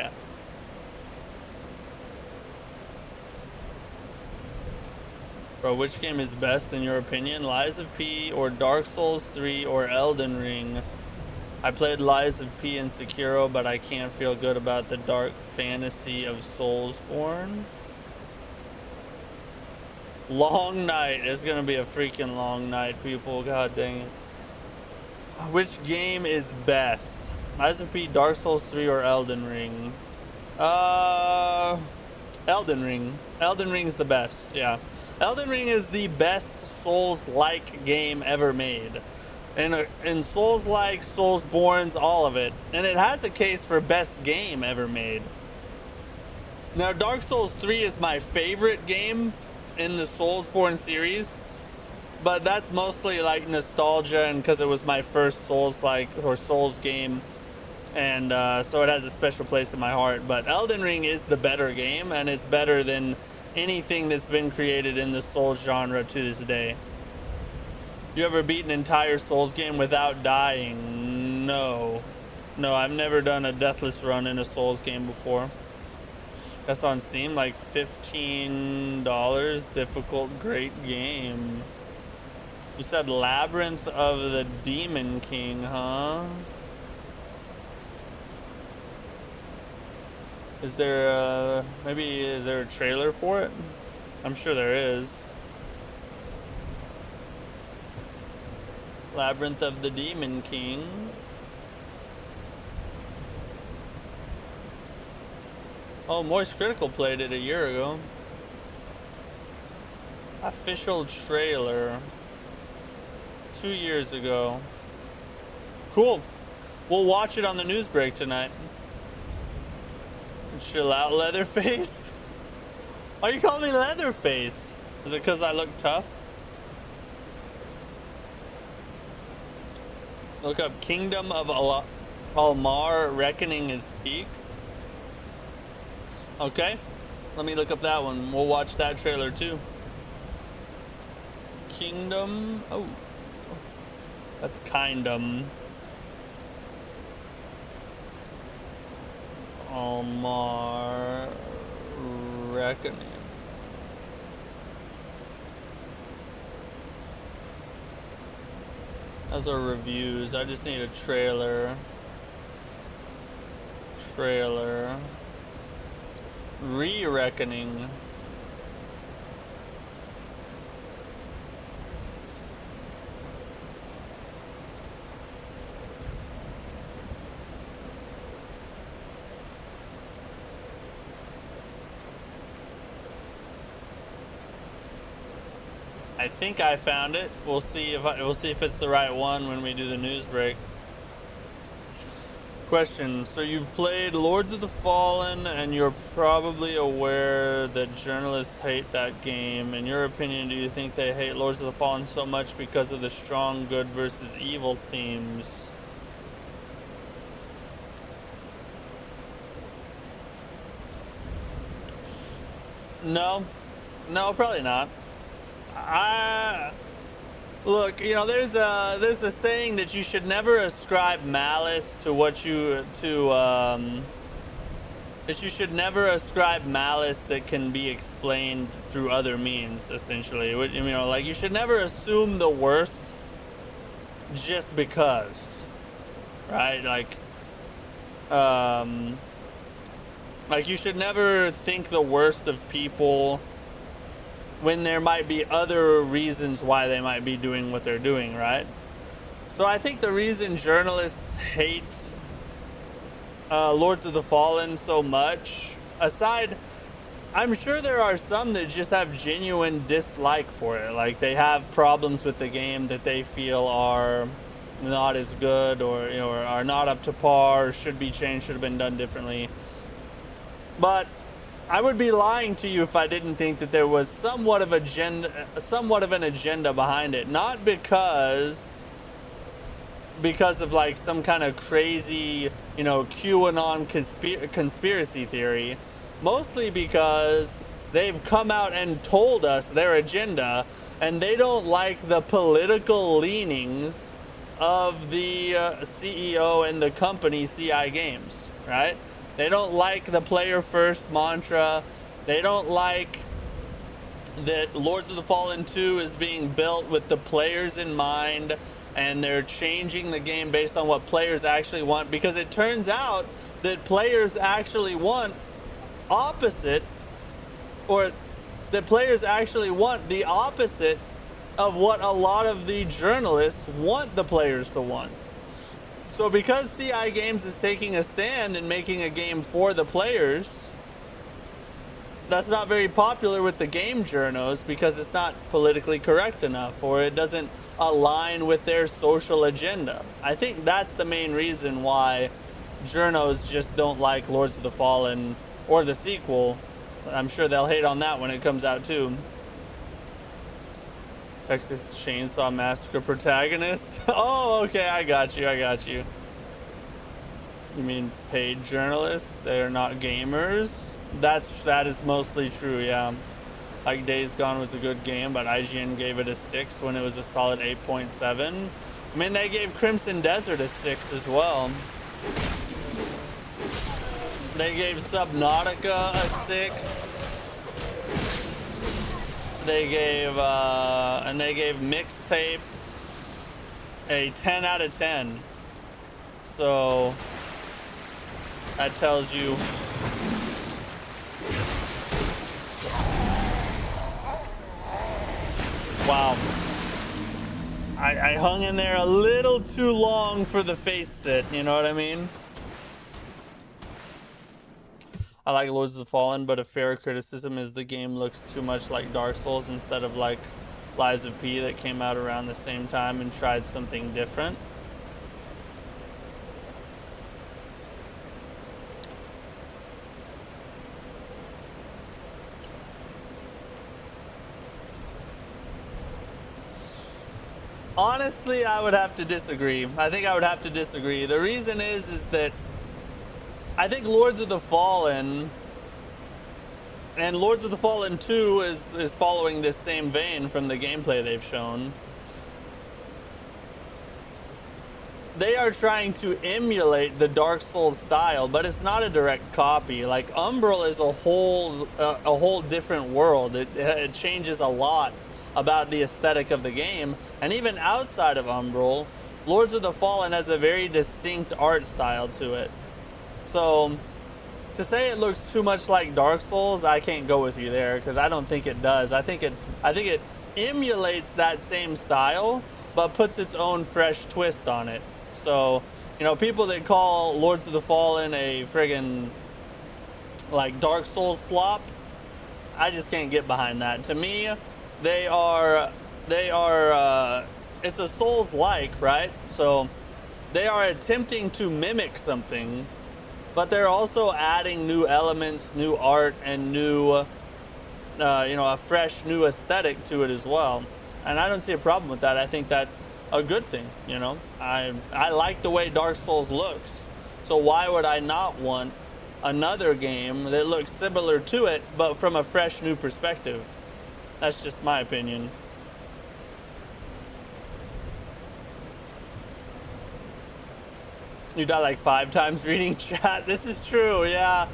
Bro, which game is best in your opinion? Lies of P or Dark Souls 3 or Elden Ring? I played Lies of P and Sekiro, but I can't feel good about the dark fantasy of Soulsborne. Long night. It's gonna be a freaking long night, people. God dang it. Which game is best? Lies of P, Dark Souls 3 or Elden Ring? Elden Ring. Elden Ring's the best, yeah. Elden Ring is the best Souls-like game ever made. And Souls-like, Soulsborne's, all of it. And it has a case for best game ever made. Now, Dark Souls 3 is my favorite game in the Soulsborne series. But that's mostly like nostalgia, and because it was my first Souls game, and so it has a special place in my heart. But Elden Ring is the better game, and it's better than anything that's been created in the Souls genre to this day. You ever beat an entire Souls game without dying? No. No, I've never done a deathless run in a Souls game before. That's on Steam, like $15. Difficult, great game. You said Labyrinth of the Demon King, huh? Is there is there a trailer for it? I'm sure there is. Labyrinth of the Demon King. Oh, Moist Critical played it a year ago. Official trailer. 2 years ago. Cool. We'll watch it on the news break tonight. Chill out, Leatherface. Why are you calling me Leatherface? Is it because I look tough? Look up Kingdom of Almar Reckoning is peak. Okay. Let me look up that one. We'll watch that trailer too. Kingdom. Oh. That's Kindom. Almar Reckoning. Those are reviews. I just need a trailer. Re-Reckoning. I think I found it. We'll see if it's the right one when we do the news break. Question. So you've played Lords of the Fallen, and you're probably aware that journalists hate that game. In your opinion, do you think they hate Lords of the Fallen so much because of the strong good versus evil themes? No, probably not. Look, you know, there's a saying that you should never ascribe malice to that you should never ascribe malice that can be explained through other means, essentially. You know, like, you should never assume the worst just because, right? Like you should never think the worst of people when there might be other reasons why they might be doing what they're doing, right? So I think the reason journalists hate Lords of the Fallen so much, aside, I'm sure there are some that just have genuine dislike for it. Like, they have problems with the game that they feel are not as good, or, you know, or are not up to par, or should be changed, should have been done differently. But I would be lying to you if I didn't think that there was somewhat of an agenda behind it. Not because of like some kind of crazy, you know, QAnon conspiracy theory. Mostly because they've come out and told us their agenda, and they don't like the political leanings of the CEO and the company CI Games, right? They don't like the player first mantra. They don't like that Lords of the Fallen 2 is being built with the players in mind, and they're changing the game based on what players actually want, because it turns out that players actually want opposite, or that players actually want the opposite of what a lot of the journalists want the players to want. So because CI Games is taking a stand and making a game for the players, that's not very popular with the game journos, because it's not politically correct enough, or it doesn't align with their social agenda. I think that's the main reason why journos just don't like Lords of the Fallen or the sequel. I'm sure they'll hate on that when it comes out too. Texas Chainsaw Massacre protagonist. Oh, okay, I got you. You mean paid journalists? They're not gamers? That is mostly true, yeah. Like Days Gone was a good game, but IGN gave it a 6 when it was a solid 8.7. I mean, they gave Crimson Desert a 6 as well. They gave Subnautica a 6. They gave Mixtape a 10 out of 10. So that tells you. Wow. I hung in there a little too long for the face sit, you know what I mean? I like Lords of the Fallen, but a fair criticism is the game looks too much like Dark Souls instead of like Lies of P that came out around the same time and tried something different. Honestly, I would have to disagree. I think I would have to disagree. The reason is that I think Lords of the Fallen and Lords of the Fallen 2 is following this same vein from the gameplay they've shown. They are trying to emulate the Dark Souls style, but it's not a direct copy. Like Umbral is a whole different world. It changes a lot about the aesthetic of the game, and even outside of Umbral, Lords of the Fallen has a very distinct art style to it. So to say it looks too much like Dark Souls, I can't go with you there because I don't think it does. I think it emulates that same style but puts its own fresh twist on it. So, you know, people that call Lords of the Fallen a friggin' like Dark Souls slop, I just can't get behind that. To me, they are it's a Souls-like, right? So they are attempting to mimic something, but they're also adding new elements, new art, and new, you know, a fresh new aesthetic to it as well. And I don't see a problem with that. I think that's a good thing, you know. I like the way Dark Souls looks. So why would I not want another game that looks similar to it, but from a fresh new perspective? That's just my opinion. You die like 5 times reading chat. This is true, yeah.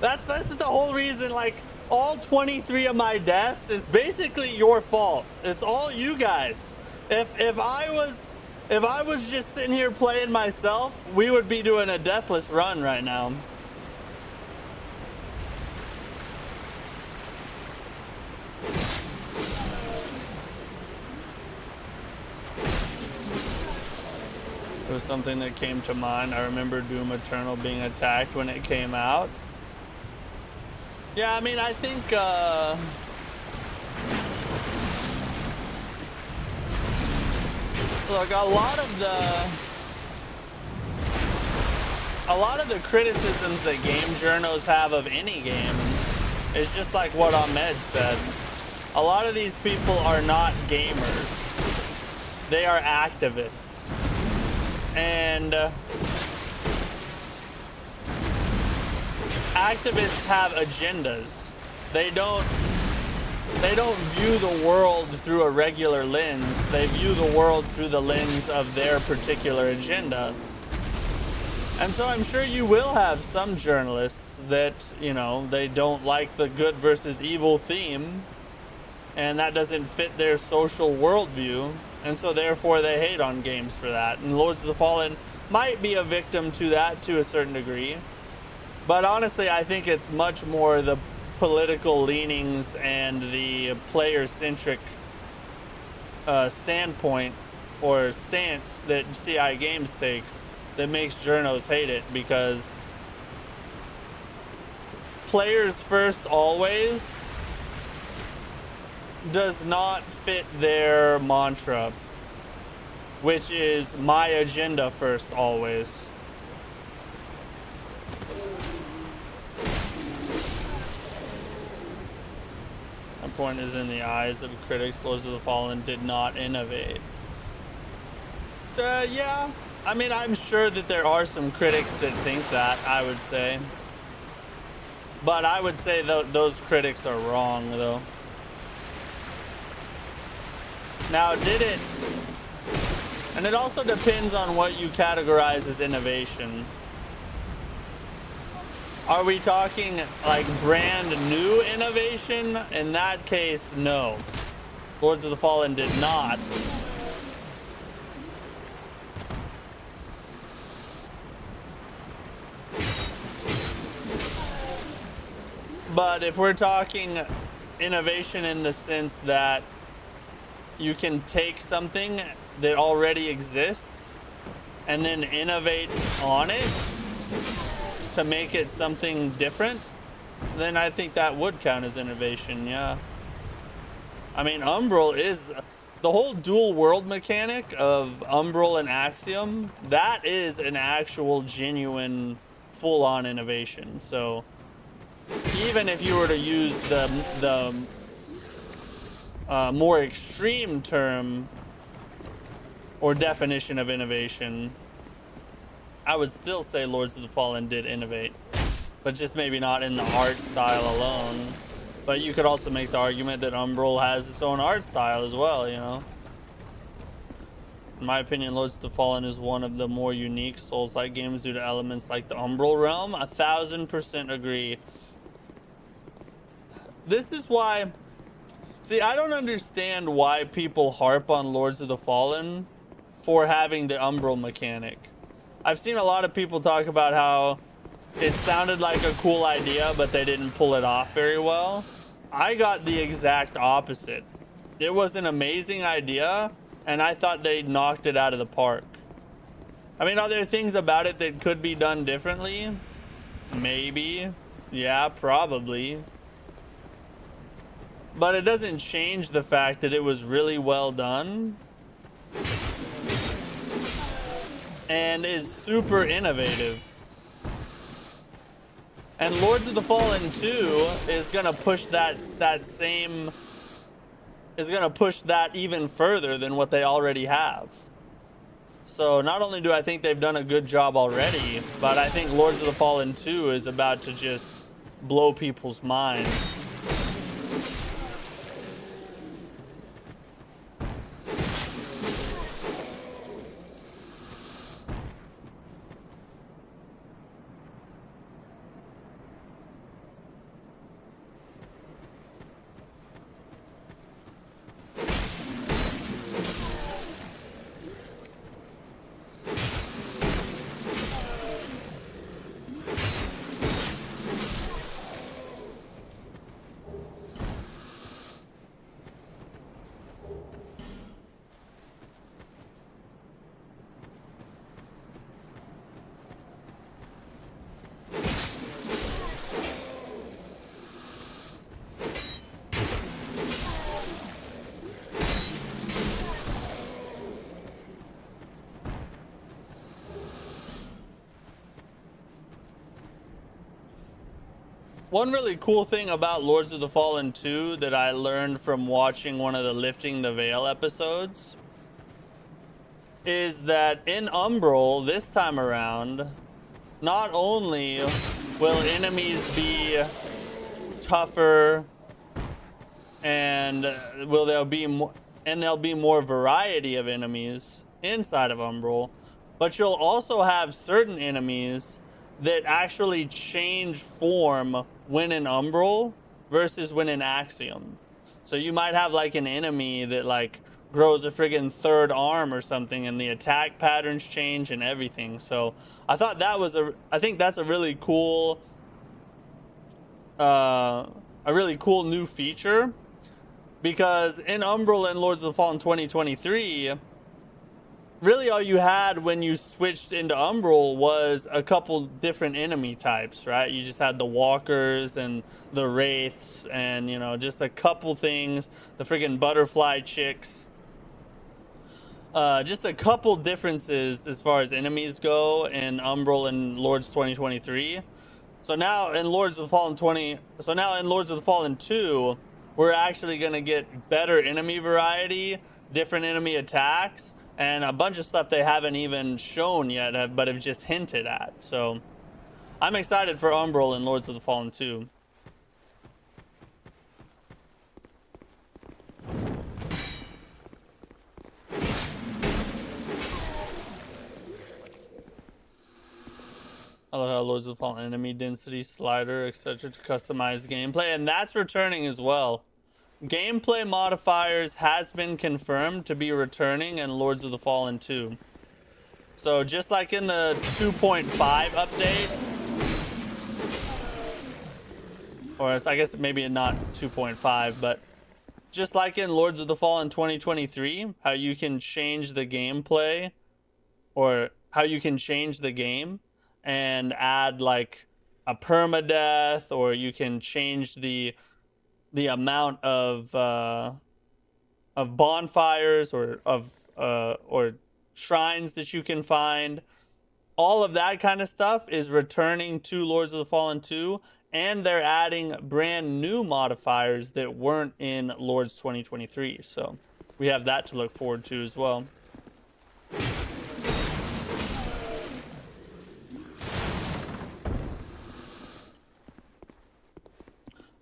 That's the whole reason, like, all 23 of my deaths is basically your fault. It's all you guys. If I was just sitting here playing myself, we would be doing a deathless run right now. It was something that came to mind. I remember Doom Eternal being attacked when it came out. Yeah, I mean, I think look, a lot of the criticisms that game journos have of any game is just like what Ahmed said. A lot of these people are not gamers. They are activists. And activists have agendas. They don't view the world through a regular lens. They view the world through the lens of their particular agenda. And so I'm sure you will have some journalists that, you know, they don't like the good versus evil theme, and that doesn't fit their social worldview. And so therefore they hate on games for that. And Lords of the Fallen might be a victim to that to a certain degree. But honestly, I think it's much more the political leanings and the player-centric standpoint or stance that CI Games takes that makes journos hate it, because players first always does not fit their mantra, which is my agenda first always. My point is, in the eyes of critics, Lords of the Fallen did not innovate. So yeah, I mean, I'm sure that there are some critics that think that, I would say. But I would say those critics are wrong, though. Now, did it... And it also depends on what you categorize as innovation. Are we talking like brand new innovation? In that case, no. Lords of the Fallen did not. But if we're talking innovation in the sense that you can take something that already exists and then innovate on it to make it something different, then I think that would count as innovation, yeah. I mean, Umbral is... The whole dual world mechanic of Umbral and Axiom, that is an actual, genuine, full-on innovation. So even if you were to use the more extreme term or definition of innovation, I would still say Lords of the Fallen did innovate, but just maybe not in the art style alone. But you could also make the argument that Umbral has its own art style as well, you know? In my opinion, Lords of the Fallen is one of the more unique Souls-like games due to elements like the Umbral realm. 1000% agree. This is why... See, I don't understand why people harp on Lords of the Fallen for having the Umbral mechanic. I've seen a lot of people talk about how it sounded like a cool idea, but they didn't pull it off very well. I got the exact opposite. It was an amazing idea, and I thought they knocked it out of the park. I mean, are there things about it that could be done differently? Maybe. Yeah, probably. But it doesn't change the fact that it was really well done and is super innovative. And Lords of the Fallen 2 is gonna push that even further than what they already have. So not only do I think they've done a good job already, but I think Lords of the Fallen 2 is about to just blow people's minds. One really cool thing about Lords of the Fallen 2 that I learned from watching one of the Lifting the Veil episodes is that in Umbral this time around, not only will enemies be tougher and there'll be more variety of enemies inside of Umbral, but you'll also have certain enemies that actually change form when in Umbral versus when in Axiom. So you might have like an enemy that like grows a friggin' third arm or something, and the attack patterns change and everything. So I thought I think that's a really cool new feature, because in Umbral and Lords of the Fallen 2023, really all you had when you switched into Umbral was a couple different enemy types, right? You just had the walkers and the wraiths and, you know, just a couple things, the friggin' butterfly chicks. Just a couple differences as far as enemies go in Umbral and Lords 2023. So now in Lords of the Fallen 2, we're actually going to get better enemy variety, different enemy attacks, and a bunch of stuff they haven't even shown yet, but have just hinted at. So I'm excited for Umbral and Lords of the Fallen 2. I love how Lords of the Fallen enemy density slider, etc. to customize gameplay, and that's returning as well. Gameplay modifiers has been confirmed to be returning in Lords of the Fallen 2. So just like in the 2.5 update, or I guess maybe not 2.5, but just like in Lords of the Fallen 2023, how you can change the gameplay, or how you can change the game and add like a permadeath, or you can change the amount of bonfires or shrines that you can find. All of that kind of stuff is returning to Lords of the Fallen 2, and they're adding brand new modifiers that weren't in Lords 2023. So we have that to look forward to as well.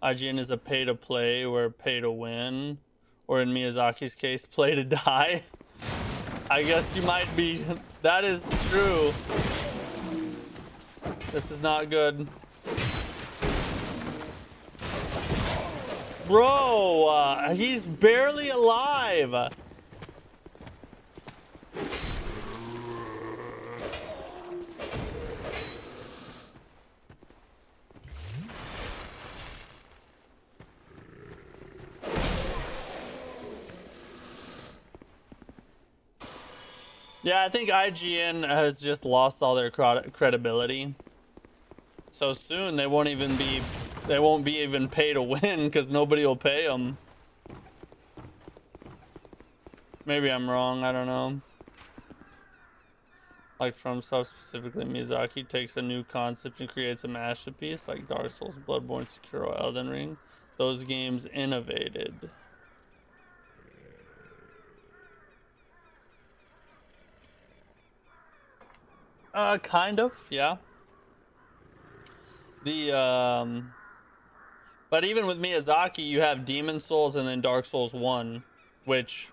IGN is a pay to play or pay to win, or in Miyazaki's case, play to die. I guess you might be. That is true. This is not good. Bro, he's barely alive. Yeah, I think IGN has just lost all their credibility. So soon they won't be even pay to win because nobody will pay them. Maybe I'm wrong, I don't know. Like FromSoft specifically, Miyazaki takes a new concept and creates a masterpiece like Dark Souls, Bloodborne, Sekiro, Elden Ring. Those games innovated. Kind of, yeah. But even with Miyazaki, you have Demon Souls and then Dark Souls 1, which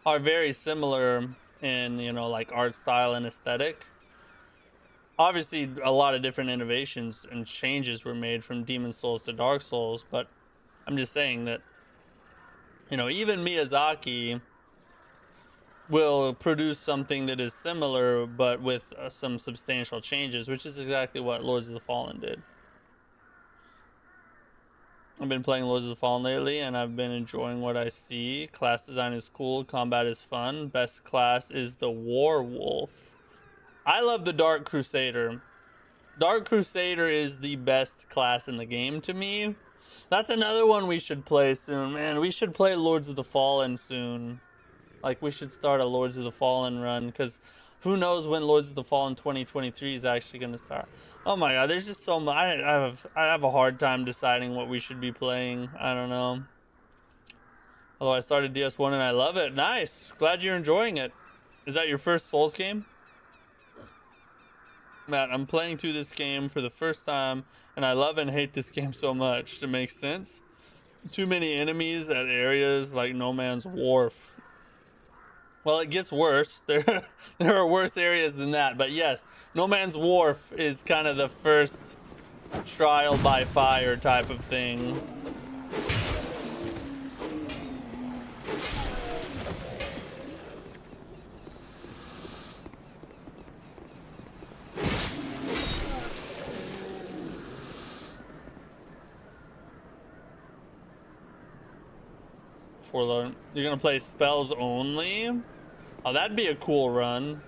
are very similar in, you know, like art style and aesthetic. Obviously, a lot of different innovations and changes were made from Demon Souls to Dark Souls, but I'm just saying that, you know, even Miyazaki will produce something that is similar but with some substantial changes, which is exactly what Lords of the Fallen did. I've been playing Lords of the Fallen lately and I've been enjoying what I see. Class design is cool, combat is fun. Best class is the Warwolf. I love the Dark Crusader. Dark Crusader is the best class in the game to me. That's another one we should play soon, man. We should play Lords of the Fallen soon. Like, we should start a Lords of the Fallen run, because who knows when Lords of the Fallen 2023 is actually going to start. Oh my god, there's just so much. I have a hard time deciding what we should be playing. I don't know. Although I started DS1 and I love it. Nice. Glad you're enjoying it. Is that your first Souls game? Matt, I'm playing through this game for the first time, and I love and hate this game so much. It makes sense. Too many enemies at areas like No Man's Wharf. Well, it gets worse. There are worse areas than that. But yes, No Man's Wharf is kind of the first trial by fire type of thing. You're gonna play spells only? Oh, that'd be a cool run.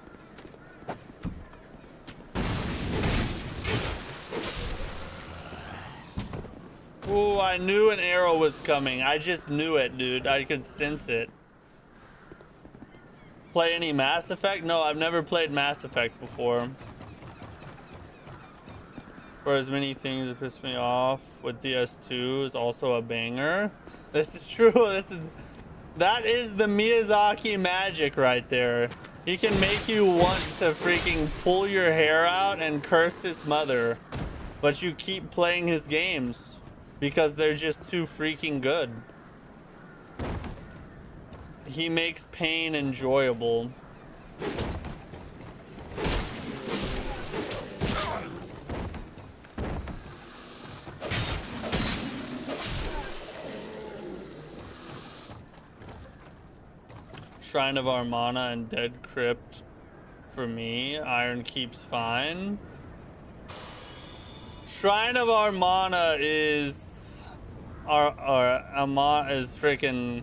Ooh, I knew an arrow was coming. I just knew it, dude. I could sense it. Play any Mass Effect? No, I've never played Mass Effect before. For as many things that piss me off with DS2 is also a banger. This is true. That is the Miyazaki magic right there. He can make you want to freaking pull your hair out and curse his mother, but you keep playing his games because they're just too freaking good. He makes pain enjoyable. Shrine of Armana and Dead Crypt for me. Iron Keep's fine. Shrine of Armana is is freaking.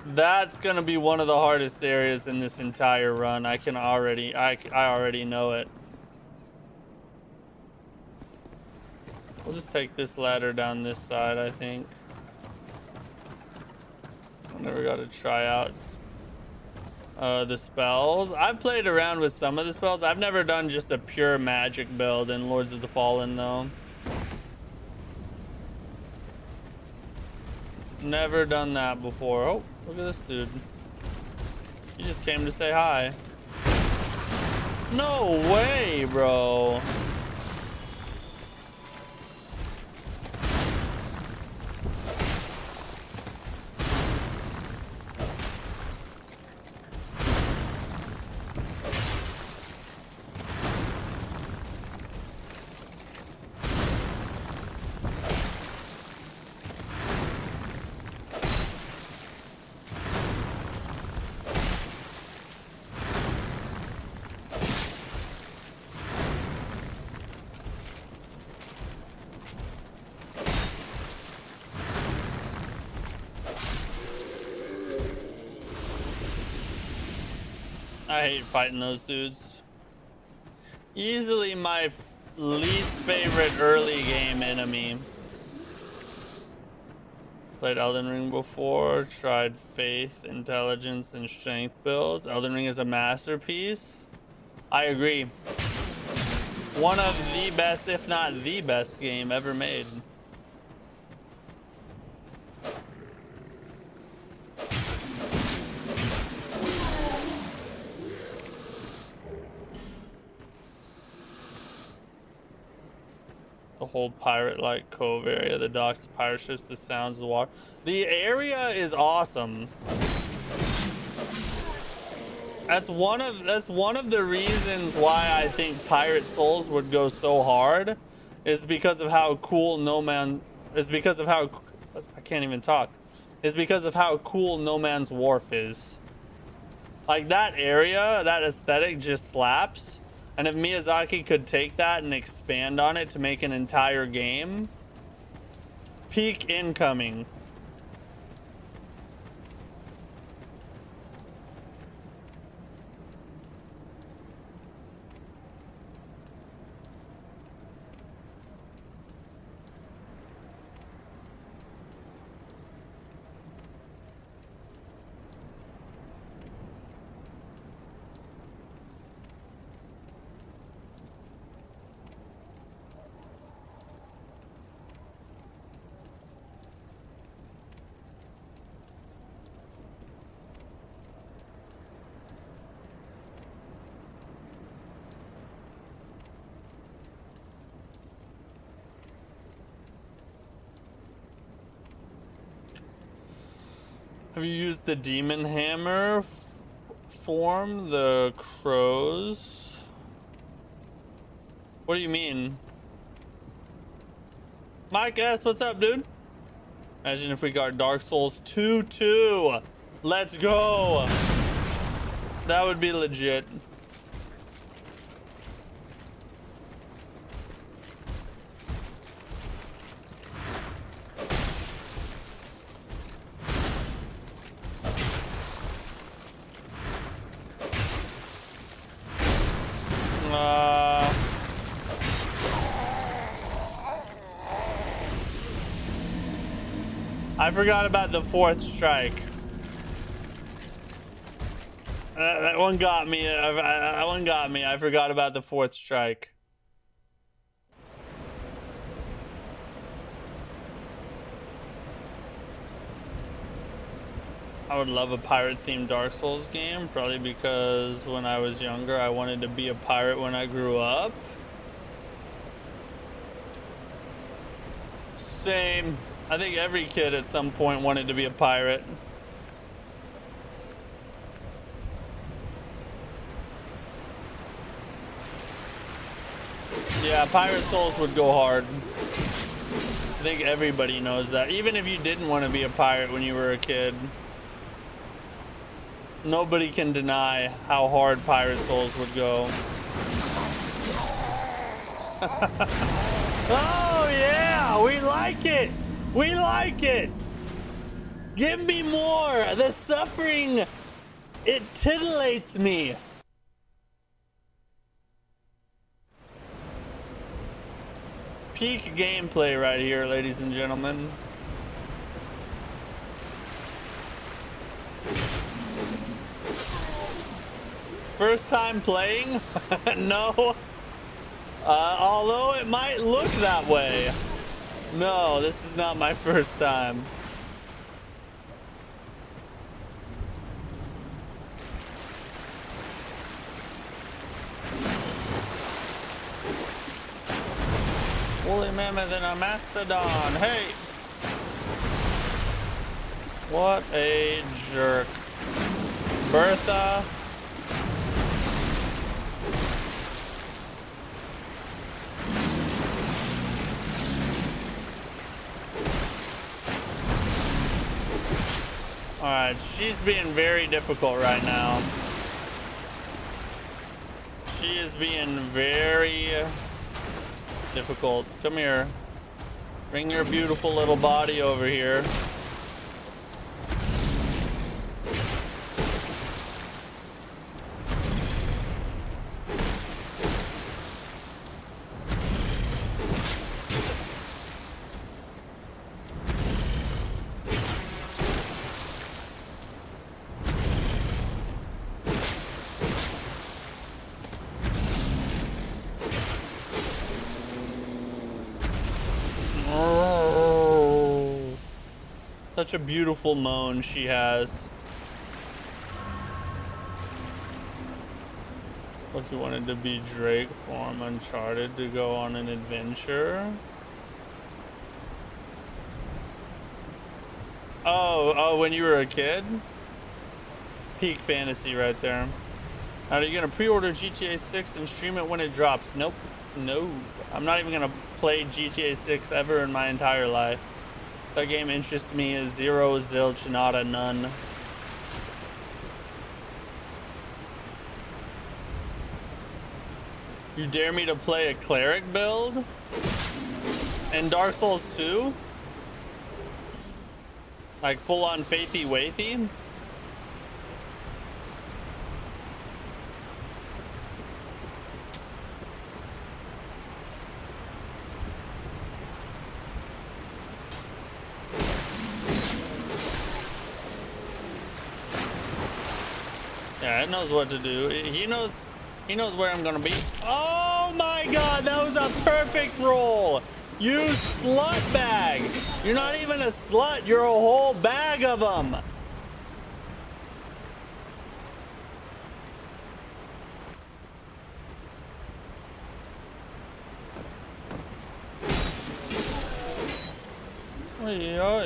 That's gonna be one of the hardest areas in this entire run. I already know it. We'll just take this ladder down this side, I think. I never got to try out the spells. I've played around with some of the spells. I've never done just a pure magic build in Lords of the Fallen, though. Never done that before. Oh, look at this dude. He just came to say hi. No way, bro. I hate fighting those dudes. Easily my least favorite early game enemy. Played Elden Ring before, tried Faith, Intelligence, and Strength builds. Elden Ring is a masterpiece. I agree. One of the best, if not the best game ever made. The whole pirate-like cove area, the docks, the pirate ships, the sounds, the water. The area is awesome. That's one of the reasons why I think Pirate Souls would go so hard, is because of how cool is because of how cool No Man's Wharf is. Like, that area, that aesthetic just slaps. And if Miyazaki could take that and expand on it to make an entire game, peak incoming. Have you used the demon hammer form, the crows? What do you mean? Mike S, what's up, dude? Imagine if we got Dark Souls 2-2. Let's go. That would be legit. I forgot about the fourth strike. That one got me. That one got me. I forgot about the fourth strike. I would love a pirate-themed Dark Souls game, probably because when I was younger, I wanted to be a pirate when I grew up. Same. I think every kid at some point wanted to be a pirate. Yeah, Pirate Souls would go hard. I think everybody knows that. Even if you didn't want to be a pirate when you were a kid, nobody can deny how hard Pirate Souls would go. Oh yeah, we like it. We like it. Give me more. The suffering, it titillates me. Peak gameplay right here, ladies and gentlemen. First time playing? No. Although it might look that way. No, this is not my first time. Woolly mammoth and a mastodon. Hey! What a jerk. Bertha. Alright, she's being very difficult right now. She is being very difficult. Come here. Bring your beautiful little body over here. Such a beautiful moan she has. Look, he wanted to be Drake from Uncharted to go on an adventure. Oh, when you were a kid? Peak fantasy right there. Now, are you gonna pre-order GTA 6 and stream it when it drops? Nope. No. I'm not even gonna play GTA 6 ever in my entire life. That game interests me as zero, zilch, nada, none. You dare me to play a cleric build? In Dark Souls 2? Like full on faithy waithy? Yeah, it knows what to do. He knows where I'm gonna be. Oh my god, that was a perfect roll! You slut bag! You're not even a slut, you're a whole bag of them! Yeah.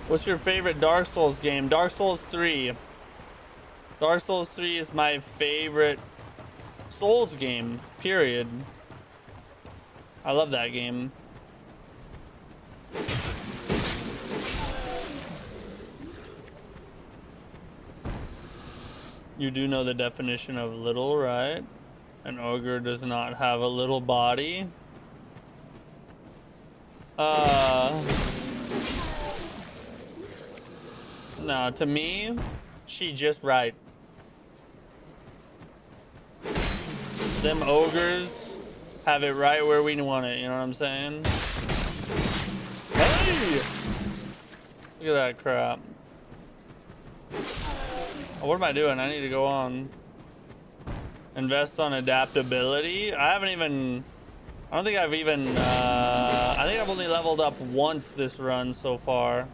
What's your favorite Dark Souls game? Dark Souls 3. Dark Souls 3 is my favorite Souls game, period. I love that game. You do know the definition of little, right? An ogre does not have a little body. No, to me, she just right. Them ogres have it right where we want it, you know what I'm saying? Hey! Look at that crap. Oh, what am I doing? I need to go on. Invest on adaptability? I haven't even... I don't think I've even, I think I've only leveled up once this run so far.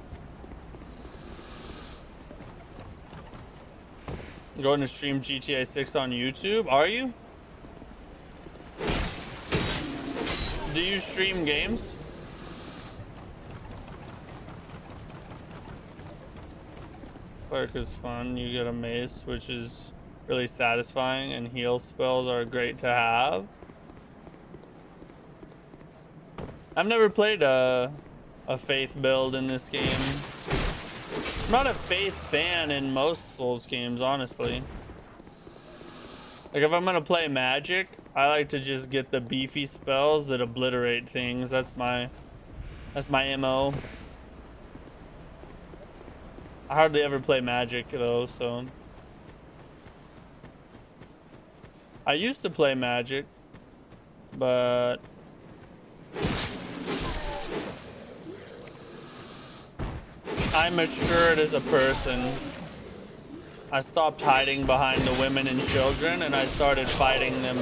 Going to stream GTA 6 on YouTube, are you? Do you stream games? Cleric is fun, you get a mace, which is really satisfying, and heal spells are great to have. I've never played a faith build in this game. I'm not a faith fan in most Souls games, honestly. Like if I'm gonna play magic, I like to just get the beefy spells that obliterate things. That's my MO. I hardly ever play magic though, so I used to play magic, but I matured as a person. I stopped hiding behind the women and children, and I started fighting them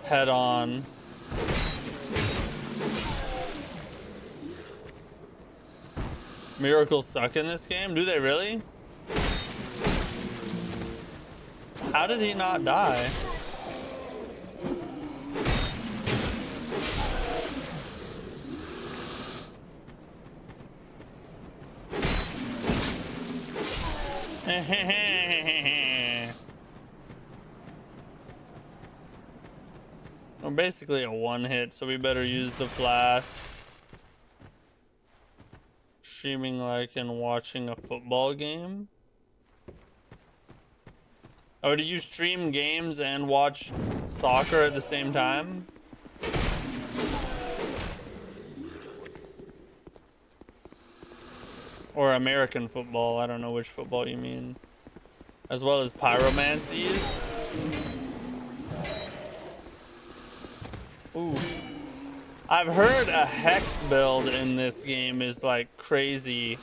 head on. Miracles suck in this game? Do they really? How did he not die? We're basically a one hit, so we better use the flask. Streaming like and watching a football game. Oh, do you stream games and watch soccer at the same time? Or American football, I don't know which football you mean. As well as pyromancies. Ooh. I've heard a hex build in this game is like crazy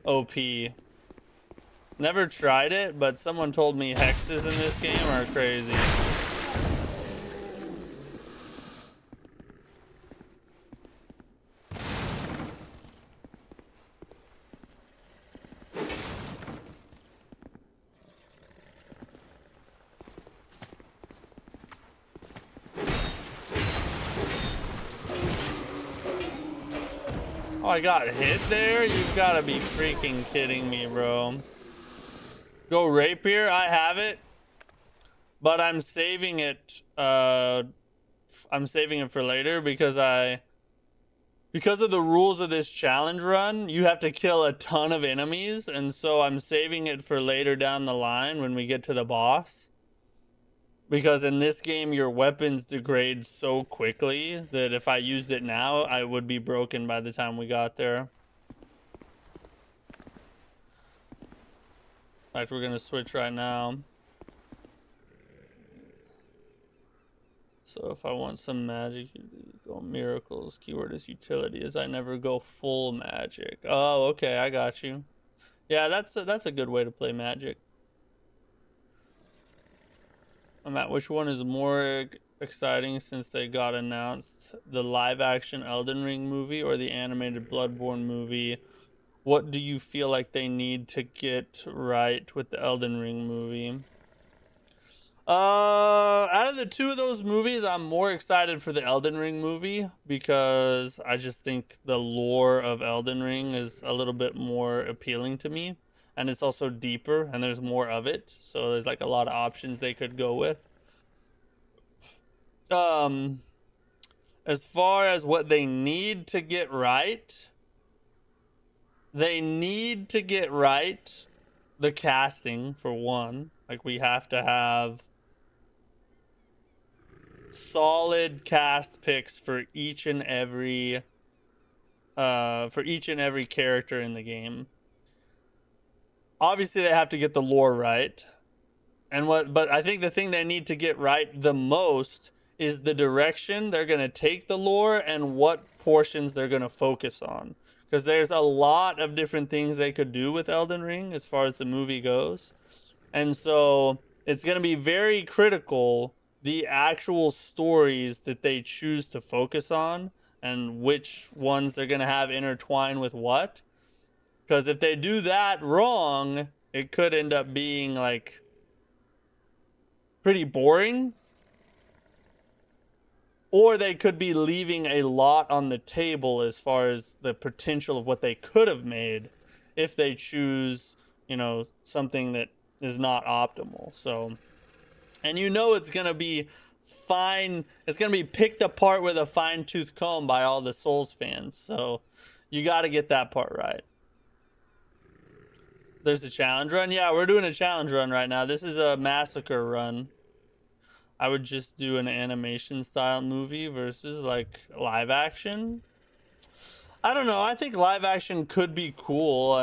OP. Never tried it, but someone told me hexes in this game are crazy. Oh, I got hit there? You've got to be freaking kidding me, bro. Go rapier? I have it. But I'm saving it. I'm saving it for later because of the rules of this challenge run, you have to kill a ton of enemies. And so I'm saving it for later down the line when we get to the boss. Because in this game, your weapons degrade so quickly that if I used it now, I would be broken by the time we got there. In fact, we're going to switch right now. So if I want some magic, you go miracles. Keyword is utility, as I never go full magic. Oh, okay, I got you. Yeah, that's a good way to play magic. Matt, which one is more exciting since they got announced? The live-action Elden Ring movie or the animated Bloodborne movie? What do you feel like they need to get right with the Elden Ring movie? Out of the two of those movies, I'm more excited for the Elden Ring movie because I just think the lore of Elden Ring is a little bit more appealing to me. And it's also deeper and there's more of it. So there's like a lot of options they could go with. As far as what they need to get right, they need to get right the casting for one. Like we have to have solid cast picks for each and every character in the game. Obviously they have to get the lore right. But I think the thing they need to get right the most is the direction they're going to take the lore and what portions they're going to focus on. Because there's a lot of different things they could do with Elden Ring as far as the movie goes. And so it's going to be very critical the actual stories that they choose to focus on and which ones they're going to have intertwined with what. Because if they do that wrong, it could end up being like pretty boring. Or they could be leaving a lot on the table as far as the potential of what they could have made if they choose, you know, something that is not optimal. So, and you know it's going to be fine. It's going to be picked apart with a fine-tooth comb by all the Souls fans. So you got to get that part right. There's a challenge run. Yeah, we're doing a challenge run right now. This is a massacre run. I would just do an animation style movie versus like live action. I don't know. I think live action could be cool.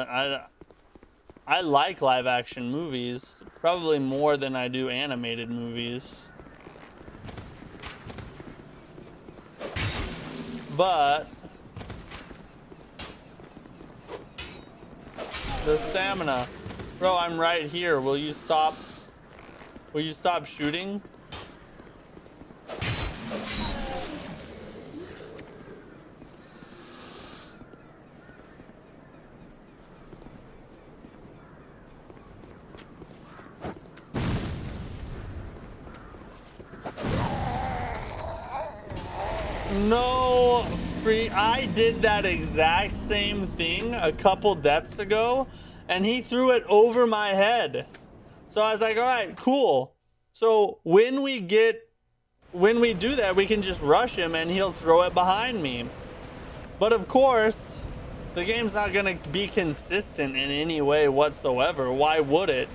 I like live action movies probably more than I do animated movies. But the stamina. Bro, I'm right here. Will you stop? Will you stop shooting? No free. I did that exact same thing a couple deaths ago, and he threw it over my head. So I was like, all right, cool. So when we do that, we can just rush him and he'll throw it behind me. But of course, the game's not gonna be consistent in any way whatsoever. Why would it?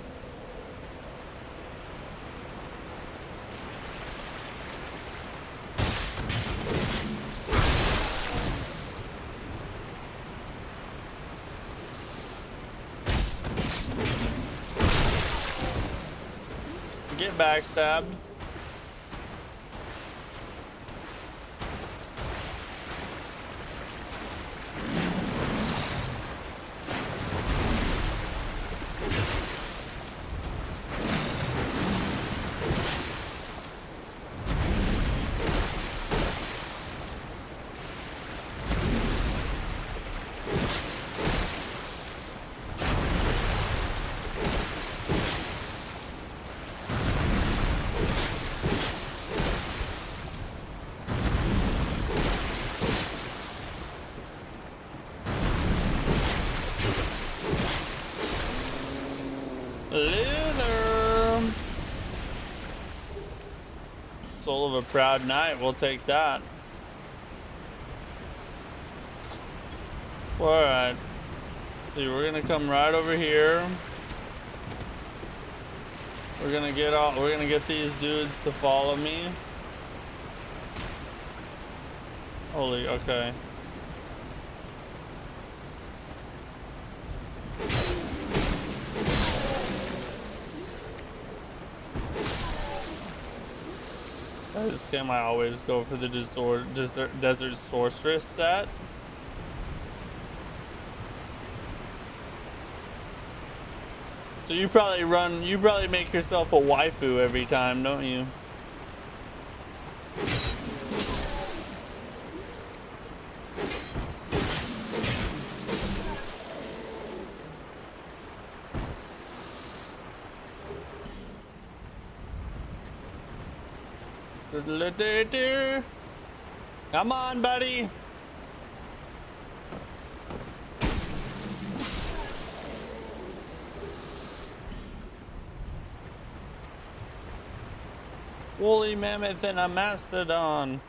Get backstabbed. Loser. Soul of a proud knight. We'll take that. All right. Let's see, we're gonna come right over here. We're gonna get these dudes to follow me. Holy, okay. This game I always go for the Desert Sorceress set. So you probably make yourself a waifu every time, don't you? Come on, buddy. Woolly mammoth and a mastodon.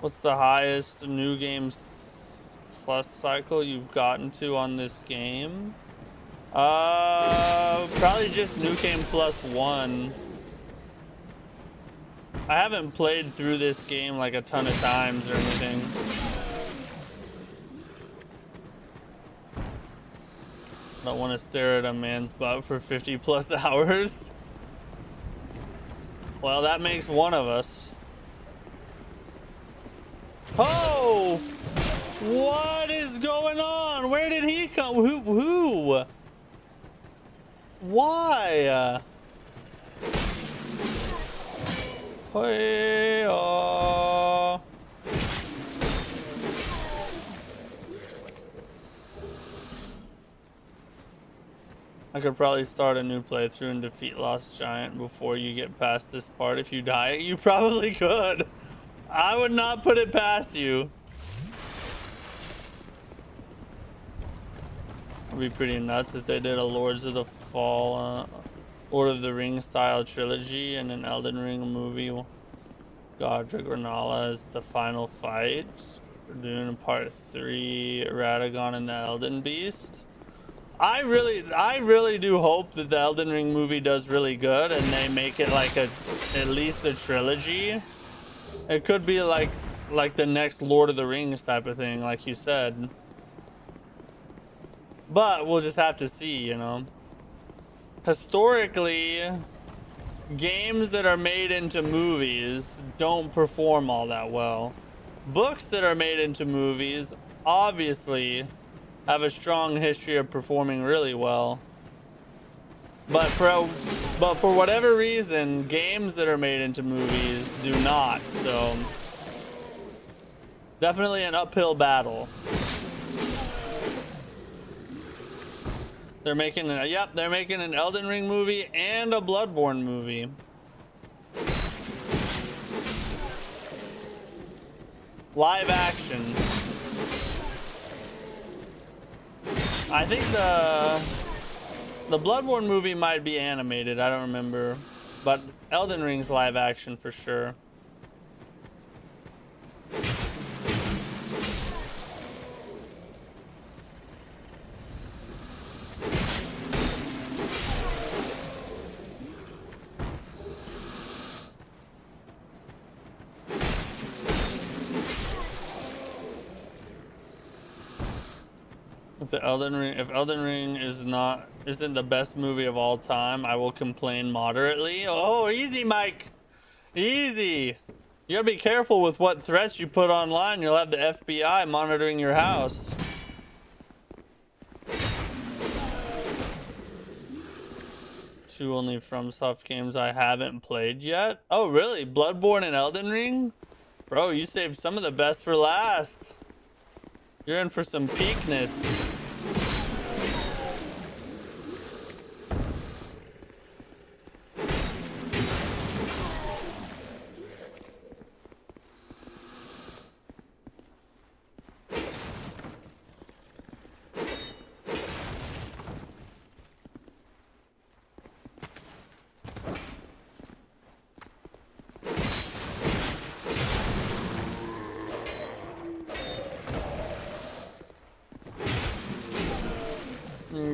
What's the highest new games plus cycle you've gotten to on this game? Probably just New Game Plus 1. I haven't played through this game like a ton of times or anything. Don't want to stare at a man's butt for 50 plus hours. Well, that makes one of us. Oh! What is going on? Where did he come? Who? Why? Hey, I could probably start a new playthrough and defeat Lost Giant before you get past this part if you die. You probably could. I would not put it past you. It'd be pretty nuts if they did a Lords of the Fall, Lord of the Rings style trilogy and an Elden Ring movie. Godric Renala is the final fight. We're doing part 3, Radagon and the Elden Beast. I really do hope that the Elden Ring movie does really good and they make it like at least a trilogy. It could be like the next Lord of the Rings type of thing, like you said. But we'll just have to see, you know. Historically, games that are made into movies don't perform all that well. Books that are made into movies obviously have a strong history of performing really well. But for whatever reason, games that are made into movies do not. So definitely an uphill battle. They're making they're making an Elden Ring movie and a Bloodborne movie. Live action. I think the Bloodborne movie might be animated, I don't remember. But Elden Ring's live action for sure. If Elden Ring isn't the best movie of all time, I will complain moderately. Oh, easy, Mike. Easy. You gotta be careful with what threats you put online. You'll have the FBI monitoring your house. Two only FromSoft games I haven't played yet. Oh, really? Bloodborne and Elden Ring? Bro, you saved some of the best for last. You're in for some peakness.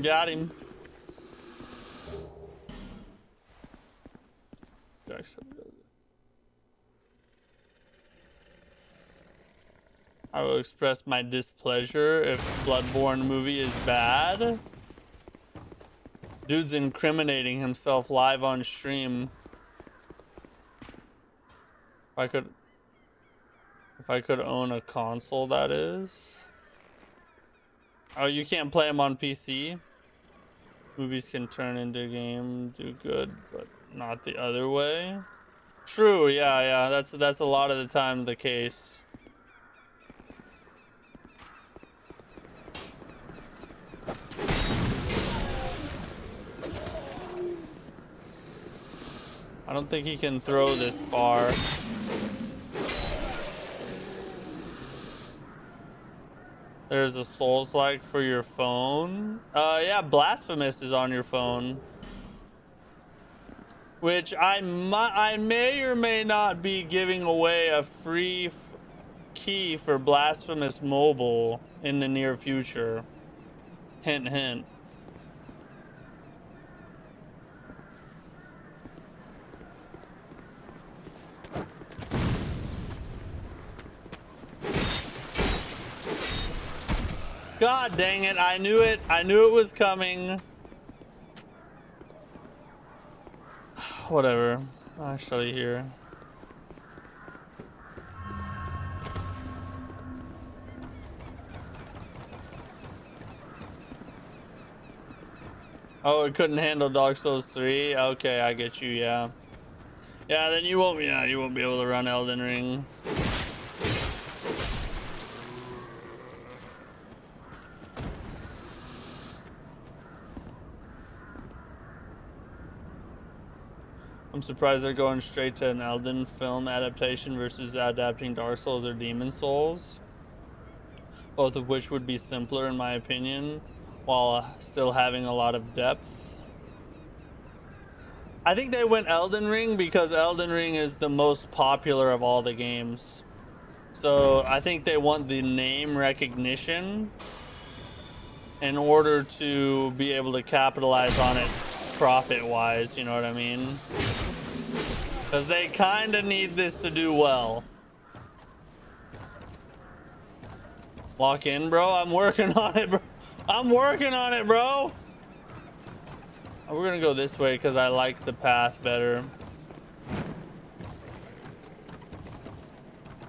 Got him. I will express my displeasure if Bloodborne movie is bad. Dude's incriminating himself live on stream. If I could own a console, that is. Oh, you can't play them on PC? Movies can turn into a game, do good, but not the other way. True, yeah, that's a lot of the time the case. I don't think he can throw this far. There's a Souls-like for your phone. Yeah, Blasphemous is on your phone. Which I may or may not be giving away a free key for Blasphemous Mobile in the near future. Hint, hint. God dang it, I knew it. I knew it was coming. Whatever. Actually here. Oh, it couldn't handle Dark Souls 3? Okay, I get you, yeah. Yeah, then you won't be able to run Elden Ring. I'm surprised they're going straight to an Elden film adaptation versus adapting Dark Souls or Demon Souls. Both of which would be simpler in my opinion, while still having a lot of depth. I think they went Elden Ring because Elden Ring is the most popular of all the games. So I think they want the name recognition in order to be able to capitalize on it profit-wise, you know what I mean? Because they kind of need this to do well. Lock in, bro. I'm working on it, bro. I'm working on it, bro. We're gonna go this way because I like the path better.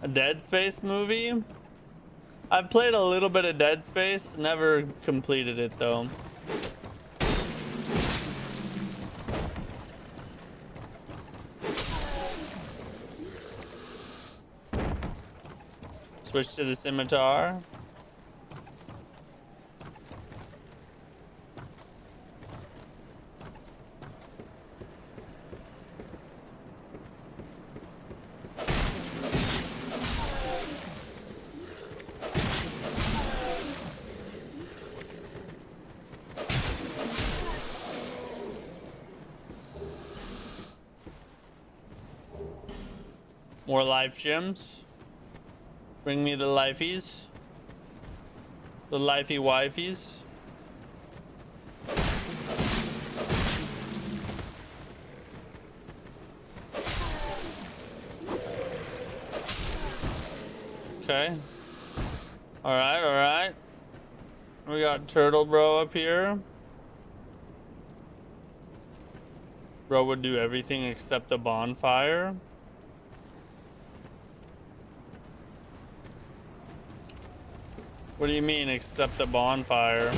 A Dead Space movie? I've played a little bit of Dead Space, never completed it though. Switch to the scimitar. More life gems. Bring me the lifeies. The lifey wifeys. Okay. Alright, alright. We got Turtle Bro up here. Bro would do everything except the bonfire. What do you mean, except the bonfire?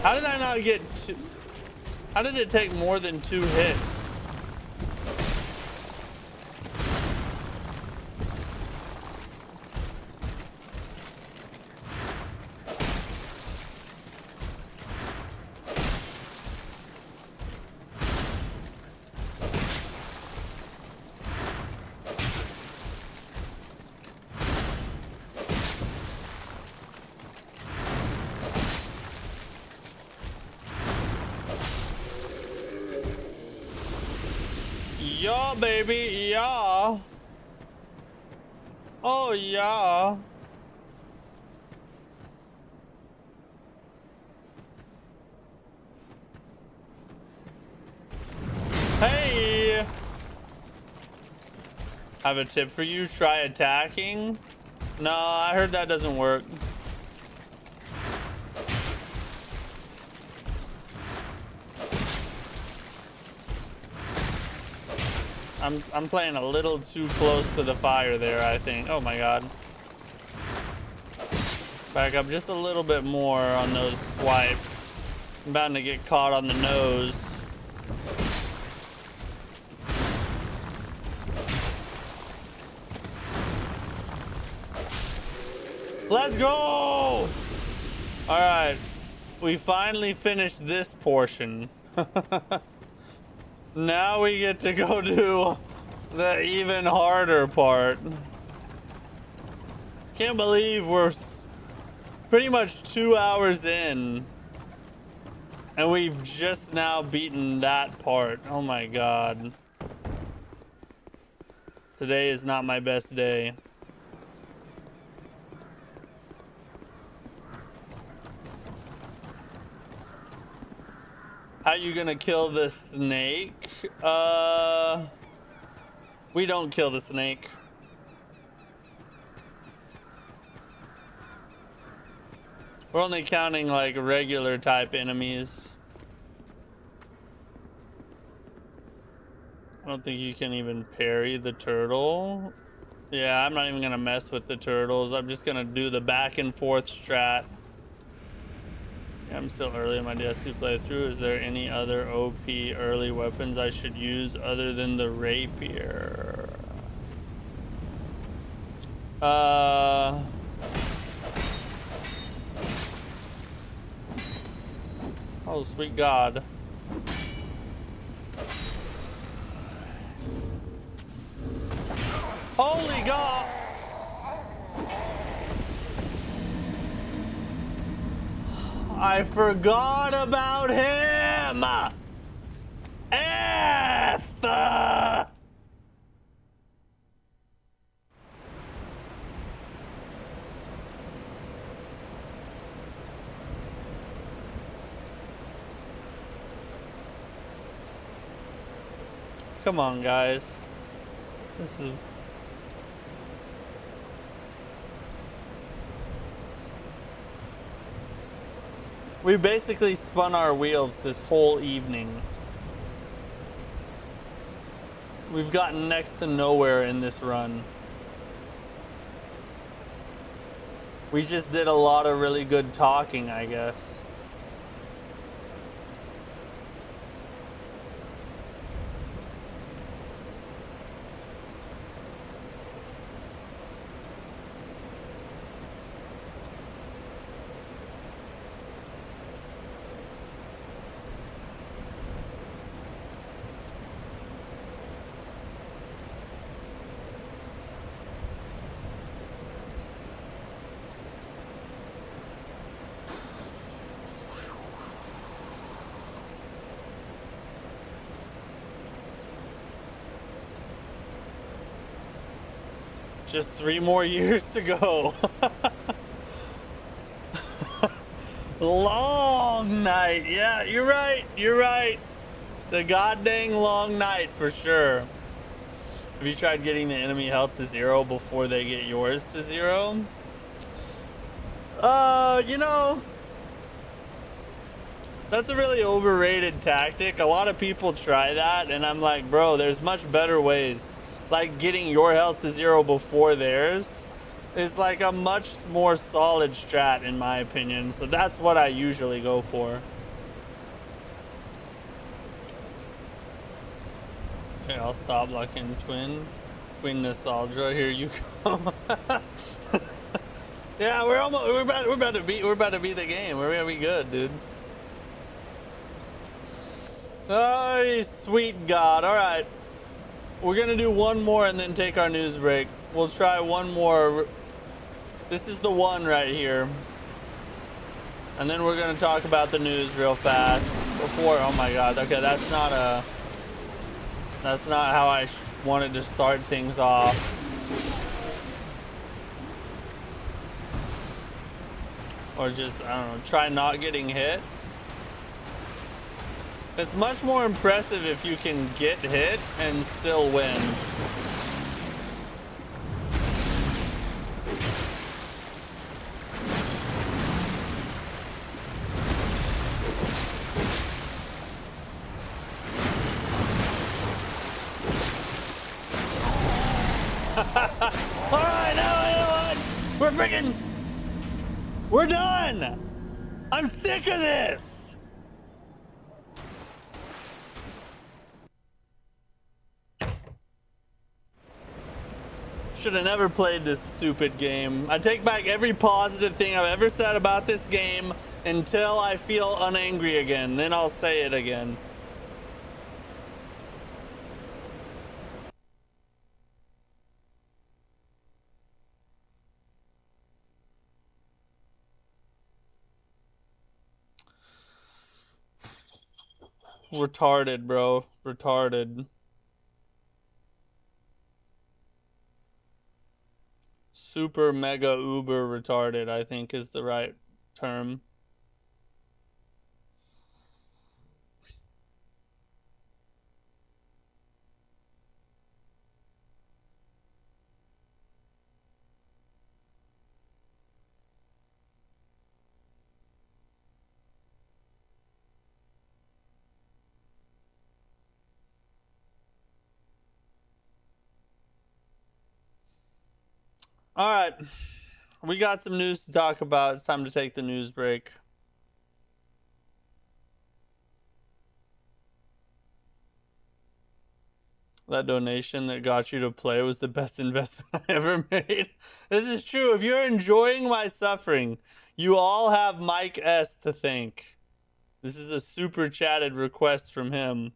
How did I not get two? How did it take more than 2 hits? Yeah, baby, yeah. Oh, yeah. Hey! I have a tip for you. Try attacking. No, I heard that doesn't work. I'm playing a little too close to the fire there, I think. Oh my god. Back up just a little bit more on those swipes. I'm bound to get caught on the nose. Let's go! Alright. We finally finished this portion. Now we get to go do the even harder part. Can't believe we're pretty much 2 hours in and we've just now beaten that part. Oh my god. Today is not my best day. How you gonna kill the snake? We don't kill the snake. We're only counting like regular type enemies. I don't think you can even parry the turtle. Yeah, I'm not even gonna mess with the turtles. I'm just gonna do the back and forth strat. Yeah, I'm still early in my DS2 playthrough. Is there any other OP early weapons I should use other than the rapier? Oh, sweet God. Holy God! I forgot about him! F! Come on, guys. This is... We basically spun our wheels this whole evening. We've gotten next to nowhere in this run. We just did a lot of really good talking, I guess. Just 3 more years to go. Long night. Yeah, you're right. You're right. It's a goddamn long night for sure. Have you tried getting the enemy health to 0 before they get yours to 0? You know, that's a really overrated tactic. A lot of people try that, and I'm like, bro, there's much better ways. Like getting your health to 0 before theirs is like a much more solid strat in my opinion. So that's what I usually go for. Okay, I'll stop locking Queen Nostalgia. Here you come. Yeah, we're about to beat the game. We're gonna be good, dude. Oh, sweet God. All right. We're gonna do one more and then take our news break. We'll try one more. This is the one right here. And then we're gonna talk about the news real fast. Before, oh my God, okay, that's not how I wanted to start things off. Or just, I don't know, try not getting hit. It's much more impressive if you can get hit and still win. Alright, now you know what? We're done! I'm sick of this! Should have never played this stupid game. I take back every positive thing I've ever said about this game until I feel unangry again. Then I'll say it again. Retarded, bro. Retarded. Super mega uber retarded, I think is the right term. All right, we got some news to talk about. It's time to take the news break. That donation that got you to play was the best investment I ever made. This is true. If you're enjoying my suffering, you all have Mike S to thank. This is a super chatted request from him.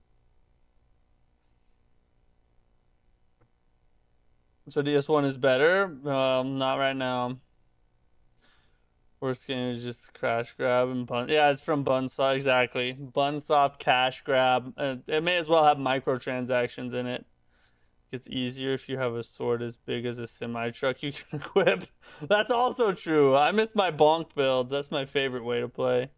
So DS1 is better? Not right now. Worst game is just crash grab and bun. Yeah, it's from Bunsoft, exactly. Bunsoft cash grab. It may as well have microtransactions in it. It's easier if you have a sword as big as a semi truck you can equip. That's also true. I miss my bonk builds. That's my favorite way to play.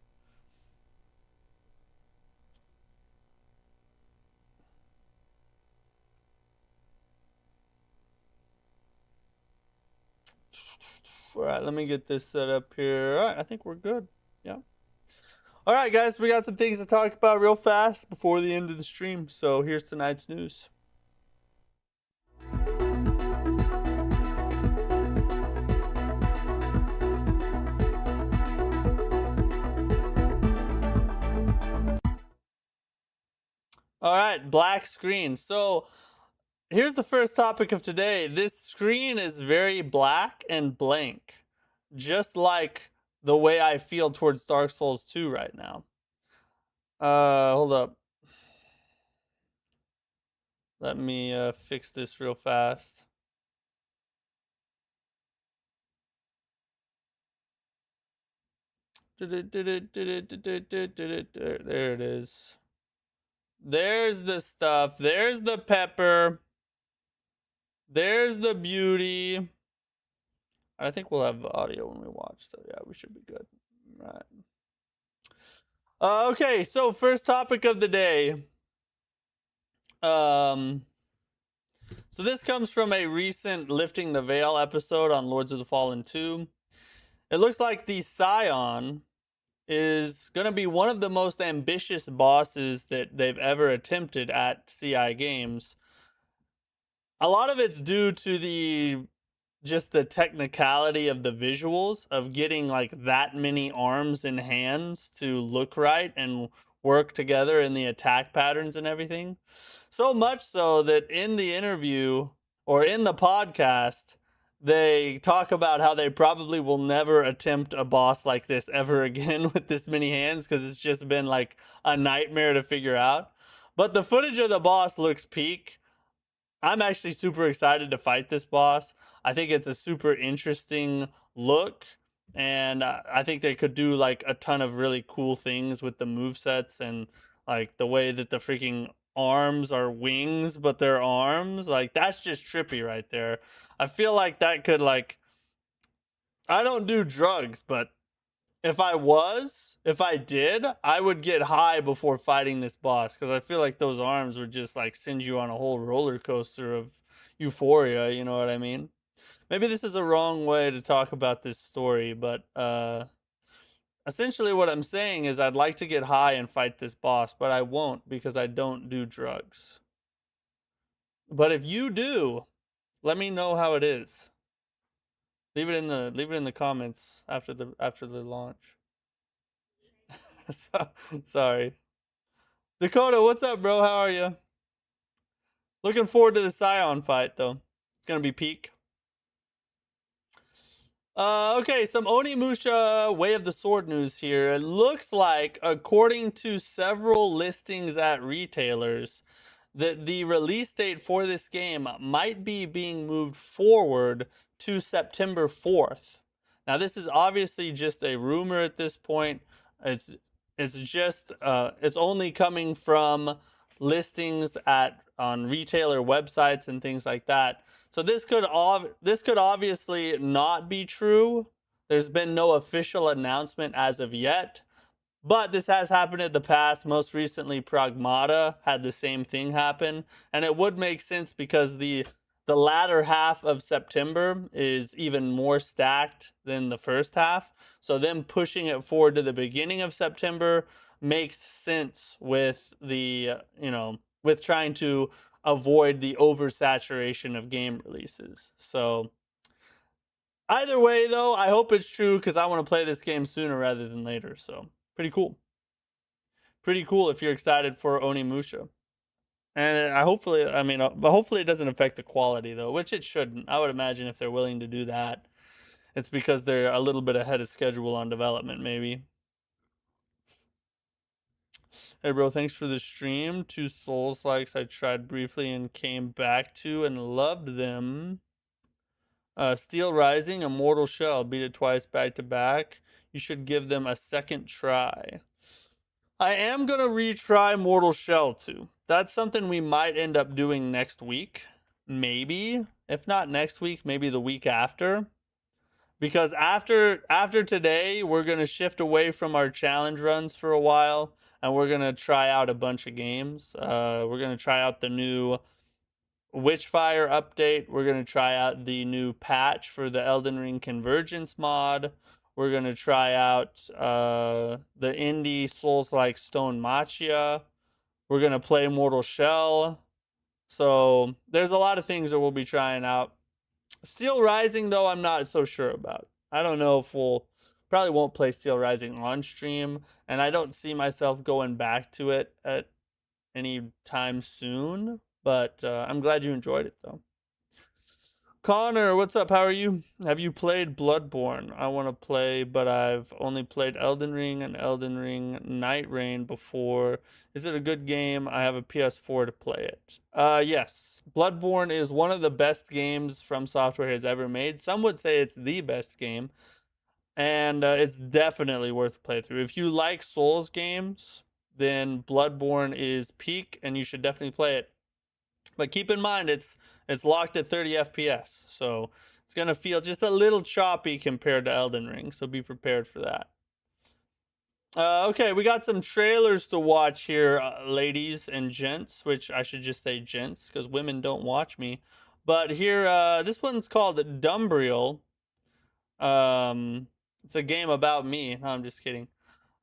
All right, let me get this set up here. All right, I think we're good. Yeah. All right, guys, we got some things to talk about real fast before the end of the stream. So here's tonight's news. All right, black screen. So here's the first topic of today. This screen is very black and blank, just like the way I feel towards Dark Souls 2 right now. Hold up. Let me fix this real fast. There it is. There's the stuff. There's the pepper. There's the beauty. I think we'll have audio when we watch, so yeah, we should be good. All right. Okay, so first topic of the day. So this comes from a recent Lifting the Veil episode on Lords of the Fallen 2. It looks like the Scion is going to be one of the most ambitious bosses that they've ever attempted at CI Games. A lot of it's due to the technicality of the visuals of getting like that many arms and hands to look right and work together in the attack patterns and everything. So much so that in the interview or in the podcast, they talk about how they probably will never attempt a boss like this ever again with this many hands because it's just been like a nightmare to figure out. But the footage of the boss looks peak. I'm actually super excited to fight this boss. I think it's a super interesting look, and I think they could do like a ton of really cool things with the movesets and like the way that the freaking arms are wings, but they're arms. Like that's just trippy right there. I feel like that could like I don't do drugs, but if I did, I would get high before fighting this boss because I feel like those arms would just like send you on a whole roller coaster of euphoria. You know what I mean? Maybe this is a wrong way to talk about this story, but essentially what I'm saying is I'd like to get high and fight this boss, but I won't because I don't do drugs. But if you do, let me know how it is. Leave it in the comments after the launch. Sorry. Dakota, what's up, bro? How are you? Looking forward to the Scion fight, though. It's gonna be peak. Okay, some Onimusha Way of the Sword news here. It looks like, according to several listings at retailers, that the release date for this game might be being moved forward to September 4th. Now, this is obviously just a rumor at this point. It's just it's only coming from listings on retailer websites and things like that. So this could obviously not be true. There's been no official announcement as of yet, but this has happened in the past. Most recently, Pragmata had the same thing happen, and it would make sense because the latter half of September is even more stacked than the first half. So them pushing it forward to the beginning of September makes sense with the with trying to avoid the oversaturation of game releases. So either way, though, I hope it's true because I want to play this game sooner rather than later. So pretty cool. Pretty cool if you're excited for Onimusha. And hopefully, I mean, but hopefully it doesn't affect the quality though, which it shouldn't. I would imagine if they're willing to do that, it's because they're a little bit ahead of schedule on development, maybe. Hey bro, thanks for the stream. 2 Souls likes I tried briefly and came back to and loved them. Steel Rising, Immortal Shell, beat it twice back to back. You should give them a second try. I am gonna retry Mortal Shell too. That's something we might end up doing next week. Maybe. If not next week, maybe the week after. Because after today, we're gonna shift away from our challenge runs for a while, and we're gonna try out a bunch of games. We're gonna try out the new Witchfire update. We're gonna try out the new patch for the Elden Ring Convergence mod. We're gonna try out the indie Souls-like Stone Machia. We're gonna play Mortal Shell. So there's a lot of things that we'll be trying out. Steel Rising, though, I'm not so sure about. I don't know if we'll probably won't play Steel Rising on stream, and I don't see myself going back to it at any time soon. But I'm glad you enjoyed it, though. Connor, what's up? How are you? Have you played Bloodborne? I want to play, but I've only played Elden Ring and Elden Ring Night Rain before. Is it a good game? I have a PS4 to play it. Yes. Bloodborne is one of the best games From Software has ever made. Some would say it's the best game. And it's definitely worth a playthrough. If you like Souls games, then Bloodborne is peak, and you should definitely play it. But keep in mind, it's locked at 30 FPS, so it's gonna feel just a little choppy compared to Elden Ring. So be prepared for that. Okay, we got some trailers to watch here, ladies and gents. Which I should just say gents, because women don't watch me. But here, this one's called Dumbriel. It's a game about me. No, I'm just kidding.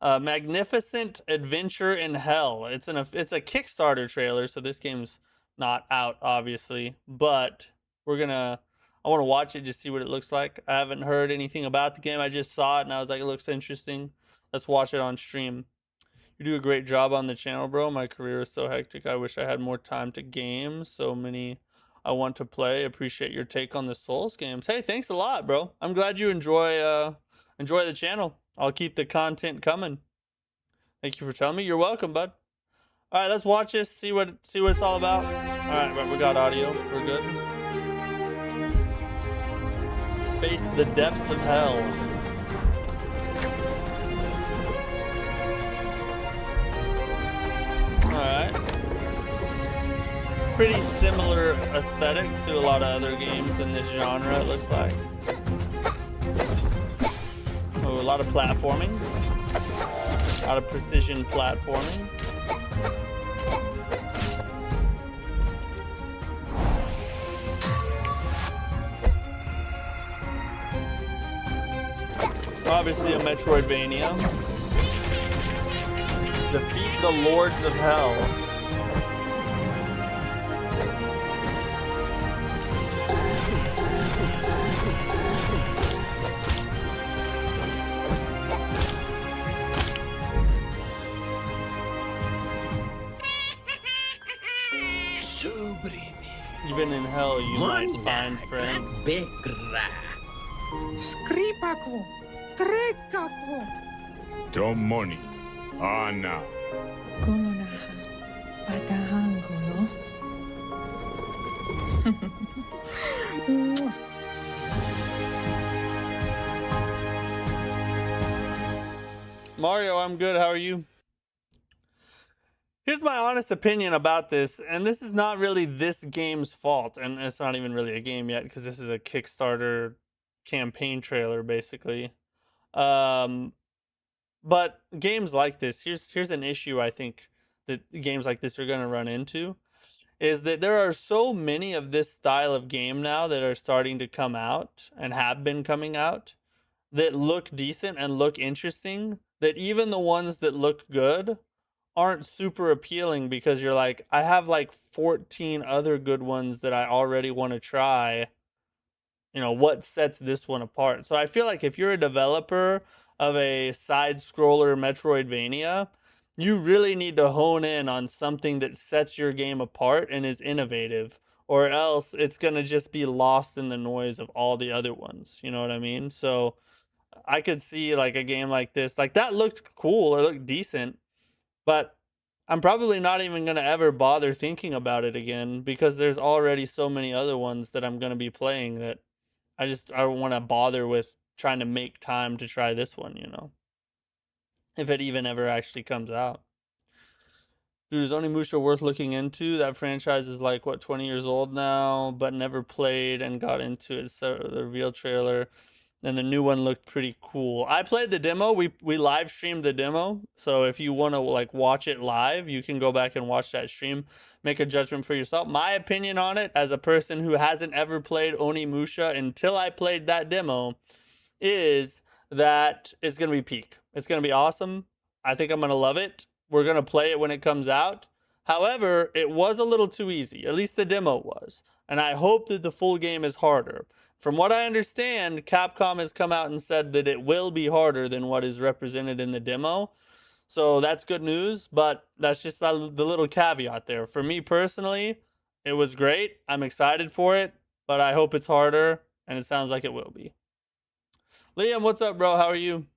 Magnificent Adventure in Hell. It's a Kickstarter trailer, so this game's not out, obviously, but I want to watch it, just see what it looks like. I haven't heard anything about the game. I just saw it and I was like, it looks interesting. Let's watch it on stream. You do a great job on the channel, bro. My career is so hectic. I wish I had more time to game. So many I want to play. Appreciate your take on the Souls games. Hey, thanks a lot, bro. I'm glad you enjoy the channel. I'll keep the content coming. Thank you for telling me. You're welcome, bud. All right, let's watch this, see what it's all about. All right, we got audio. We're good. Face the depths of hell. All right. Pretty similar aesthetic to a lot of other games in this genre, it looks like. Oh, a lot of platforming. A lot of precision platforming. Obviously a Metroidvania. Defeat the Lords of Hell. Even in hell, you might find friends. Skripaku, trekaku. Tomoni, Anna. Kolonaha, patahango, no? Mario, I'm good. How are you? Here's my honest opinion about this, and this is not really this game's fault, and it's not even really a game yet because this is a Kickstarter campaign trailer, basically. But games like this, here's an issue I think that games like this are going to run into, is that there are so many of this style of game now that are starting to come out and have been coming out that look decent and look interesting, that even the ones that look good aren't super appealing because you're like, I have like 14 other good ones that I already want to try. You know, what sets this one apart? So I feel like if you're a developer of a side-scroller Metroidvania, you really need to hone in on something that sets your game apart and is innovative, or else it's going to just be lost in the noise of all the other ones. You know what I mean? So I could see like a game like this, like that looked cool, it looked decent, but I'm probably not even going to ever bother thinking about it again because there's already so many other ones that I'm going to be playing that I don't want to bother with trying to make time to try this one, you know, if it even ever actually comes out. Dude, is Onimusha worth looking into? That franchise is like, what, 20 years old now, but never played and got into it. So the reveal trailer and the new one looked pretty cool. I played the demo. We live streamed the demo. So if you want to like watch it live, you can go back and watch that stream. Make a judgment for yourself. My opinion on it, as a person who hasn't ever played Onimusha until I played that demo, is that it's going to be peak. It's going to be awesome. I think I'm going to love it. We're going to play it when it comes out. However, it was a little too easy. At least the demo was. And I hope that the full game is harder. From what I understand, Capcom has come out and said that it will be harder than what is represented in the demo. So that's good news, but that's just the little caveat there. For me personally, it was great. I'm excited for it, but I hope it's harder, and it sounds like it will be. Liam, what's up, bro? How are you?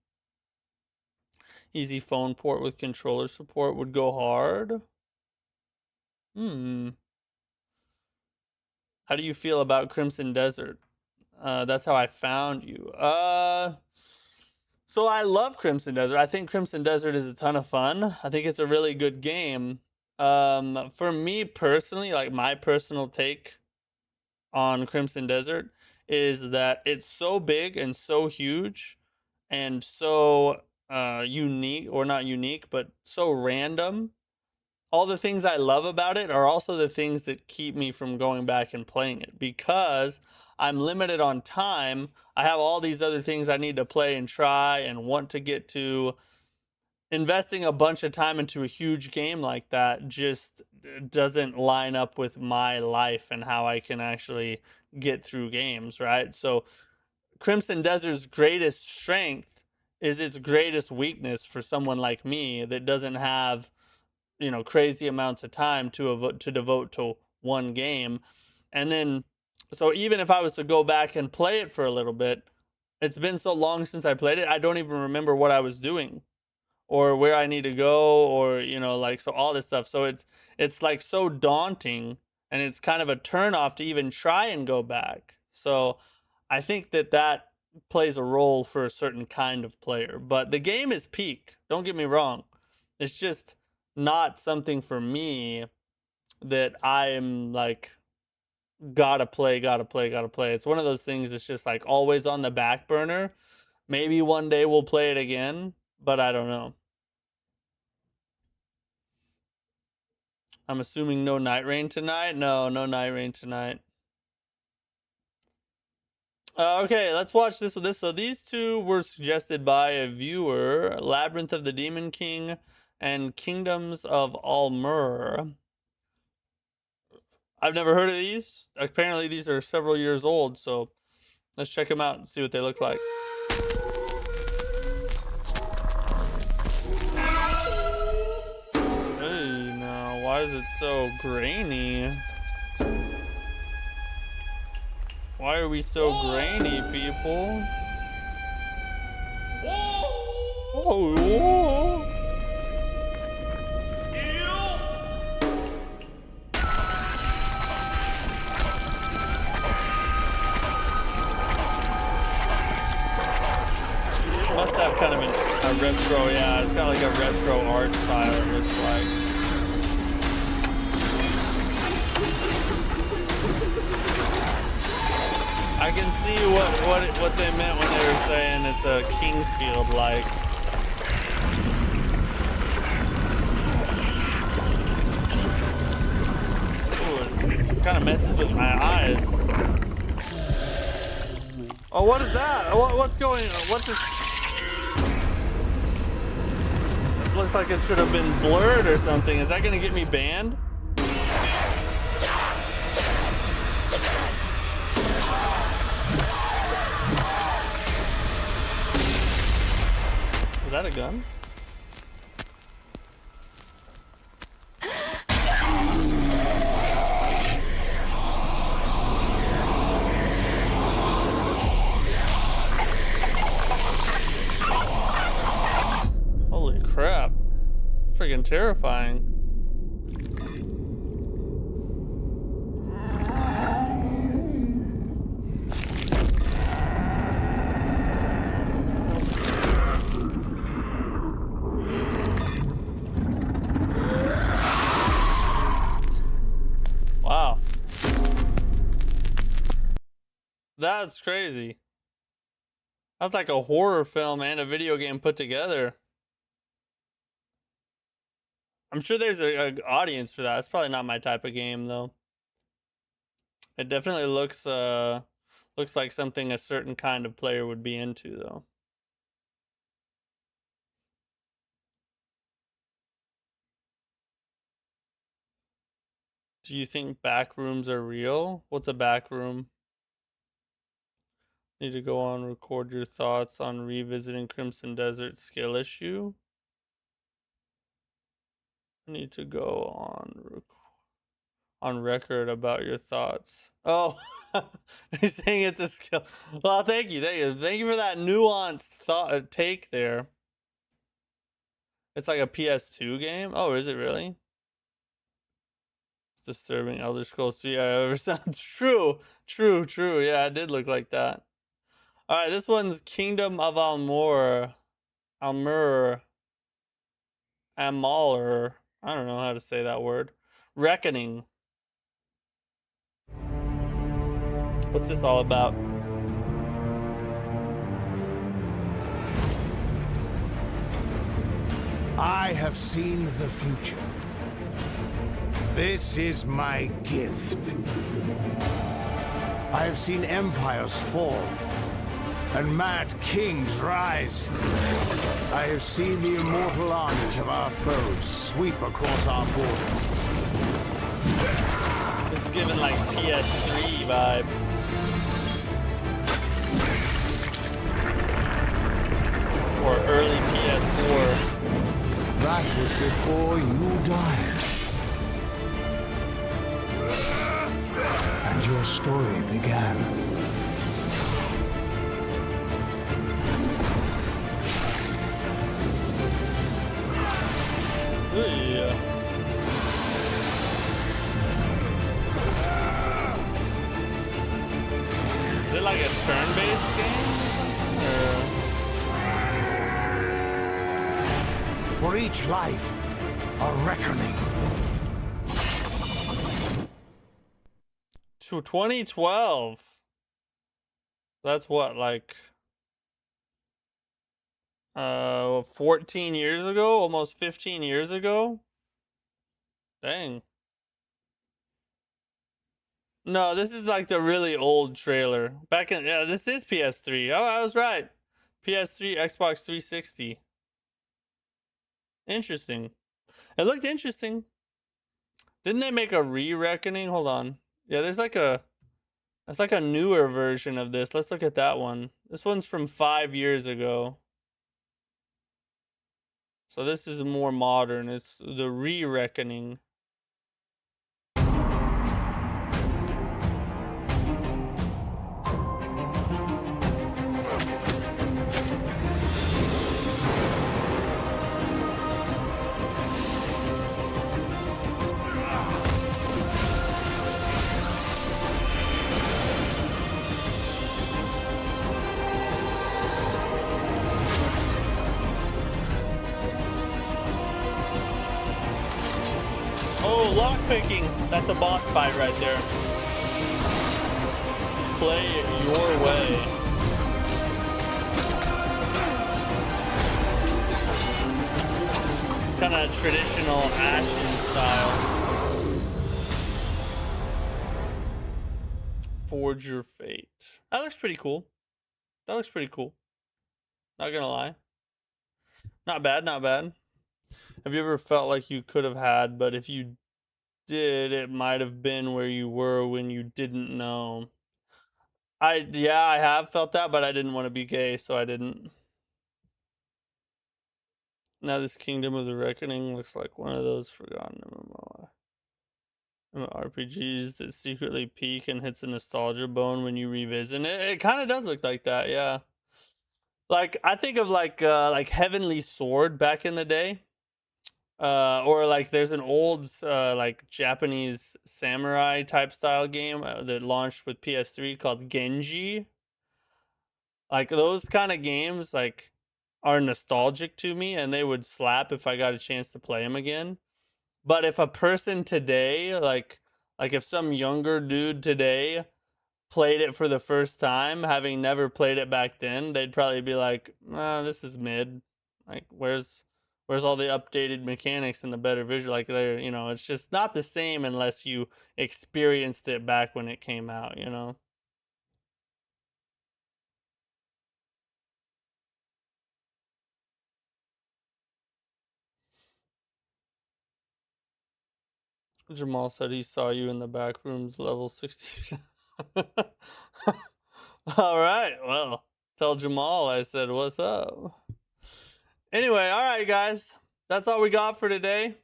Easy phone port with controller support would go hard. How do you feel about Crimson Desert? That's how I found you. So I love Crimson Desert. I think Crimson Desert is a ton of fun. I think it's a really good game. For me personally, like my personal take on Crimson Desert is that it's so big and so huge and so unique, or not unique, but so random. All the things I love about it are also the things that keep me from going back and playing it, because I'm limited on time. I have all these other things I need to play and try and want to get to. Investing a bunch of time into a huge game like that just doesn't line up with my life and how I can actually get through games, right? So Crimson Desert's greatest strength is its greatest weakness for someone like me that doesn't have, you know, crazy amounts of time to devote to one game. And then, so even if I was to go back and play it for a little bit, it's been so long since I played it, I don't even remember what I was doing or where I need to go, or, you know, like, so all this stuff. So it's like so daunting, and it's kind of a turnoff to even try and go back. So I think that plays a role for a certain kind of player. But the game is peak, don't get me wrong. It's just not something for me that I am like, gotta play. It's one of those things that's just like always on the back burner. Maybe one day we'll play it again, but I don't know. I'm assuming no Night Rain tonight? No Night Rain tonight. Okay, let's watch this with this. So these two were suggested by a viewer: Labyrinth of the Demon King and Kingdoms of Almur. I've never heard of these. Apparently these are several years old, so let's check them out and see what they look like. Hey, now, why is it so grainy? Why are we so grainy, people? Oh. Must have kind of a retro, yeah, it's got like a retro art style, it looks like. I can see what they meant when they were saying it's a Kingsfield like. Ooh, it kind of messes with my eyes. Oh, what is that? What's going on? What's this? It looks like it should have been blurred or something. Is that gonna get me banned? Is that a gun? terrifying. Wow. That's crazy. That's like a horror film and a video game put together. I'm sure there's a audience for that. It's probably not my type of game though. It definitely looks like something a certain kind of player would be into though. Do you think back rooms are real? What's a back room? Need to go on record your thoughts on revisiting Crimson Desert skill issue. Need to go on record about your thoughts. Oh, he's saying it's a skill. Well, thank you for that nuanced take there. It's like a PS2 game. Oh, is it really? It's disturbing. Elder Scrolls 3 I ever sounds true. Yeah, it did look like that. All right, this one's Kingdom of Amalur. I don't know how to say that word. Reckoning. What's this all about? I have seen the future. This is my gift. I have seen empires fall and mad kings rise. I have seen the immortal armies of our foes sweep across our borders. This is giving like PS3 vibes. Or early PS4. That was before you died. And your story began. Yeah. Is it like a turn-based game? For each life, a reckoning. To 2012. That's what, like 14 years ago, almost 15 years ago. Dang. No, this is like the really old trailer. Back in, yeah, this is PS3. Oh, I was right. PS3, Xbox 360. Interesting. It looked interesting. Didn't they make a re-reckoning? Hold on. Yeah, there's like that's like a newer version of this. Let's look at that one. This one's from 5 years ago. So this is more modern. It's the re-reckoning. Oh, lockpicking. That's a boss fight right there. Play it your way. Kind of traditional Ashen style. Forge your fate. That looks pretty cool. Not gonna lie. Not bad, not bad. Have you ever felt like you could have had, but if you did, it might have been where you were when you didn't know? Yeah, I have felt that, but I didn't want to be gay, so I didn't. Now this Kingdom of the Reckoning looks like one of those forgotten RPGs that secretly peak and hits a nostalgia bone when you revisit it. It kind of does look like that, yeah. Like I think of like Heavenly Sword back in the day. Or like there's an old like Japanese samurai type style game that launched with PS3 called Genji. Like those kind of games like are nostalgic to me, and they would slap if I got a chance to play them again. But if a person today, like if some younger dude today played it for the first time, having never played it back then, they'd probably be like, this is mid. Like, where's all the updated mechanics and the better visual? Like, they're, it's just not the same unless you experienced it back when it came out, Jamal said he saw you in the back rooms, level 60. All right, well, tell Jamal I said what's up. Anyway, all right, guys, that's all we got for today.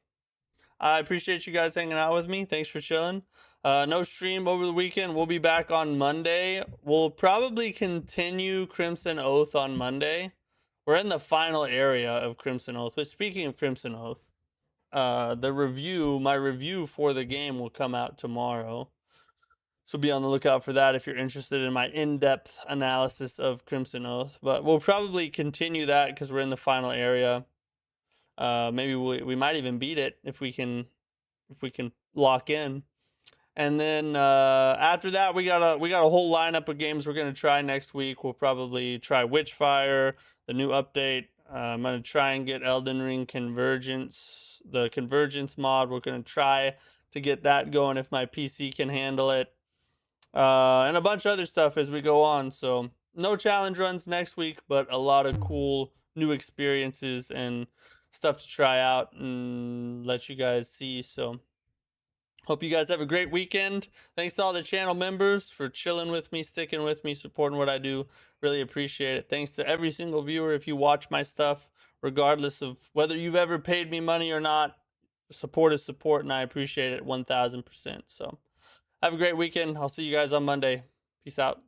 I appreciate you guys hanging out with me. Thanks for chilling. No stream over the weekend. We'll be back on Monday. We'll probably continue Crimson Oath on Monday. We're in the final area of Crimson Oath. But speaking of Crimson Oath, my review for the game will come out tomorrow. So be on the lookout for that if you're interested in my in-depth analysis of Crimson Oath. But we'll probably continue that because we're in the final area. Maybe we might even beat it if we can lock in. And then after that, we got a whole lineup of games we're gonna try next week. We'll probably try Witchfire, the new update. I'm gonna try and get Elden Ring Convergence, the Convergence mod. We're gonna try to get that going if my PC can handle it. And a bunch of other stuff as we go on. So no challenge runs next week, but a lot of cool new experiences and stuff to try out and let you guys see. So hope you guys have a great weekend. Thanks to all the channel members for chilling with me, sticking with me, supporting what I do. Really appreciate it. Thanks to every single viewer if you watch my stuff, regardless of whether you've ever paid me money or not. Support is support, and I appreciate it 1000%. So have a great weekend. I'll see you guys on Monday. Peace out.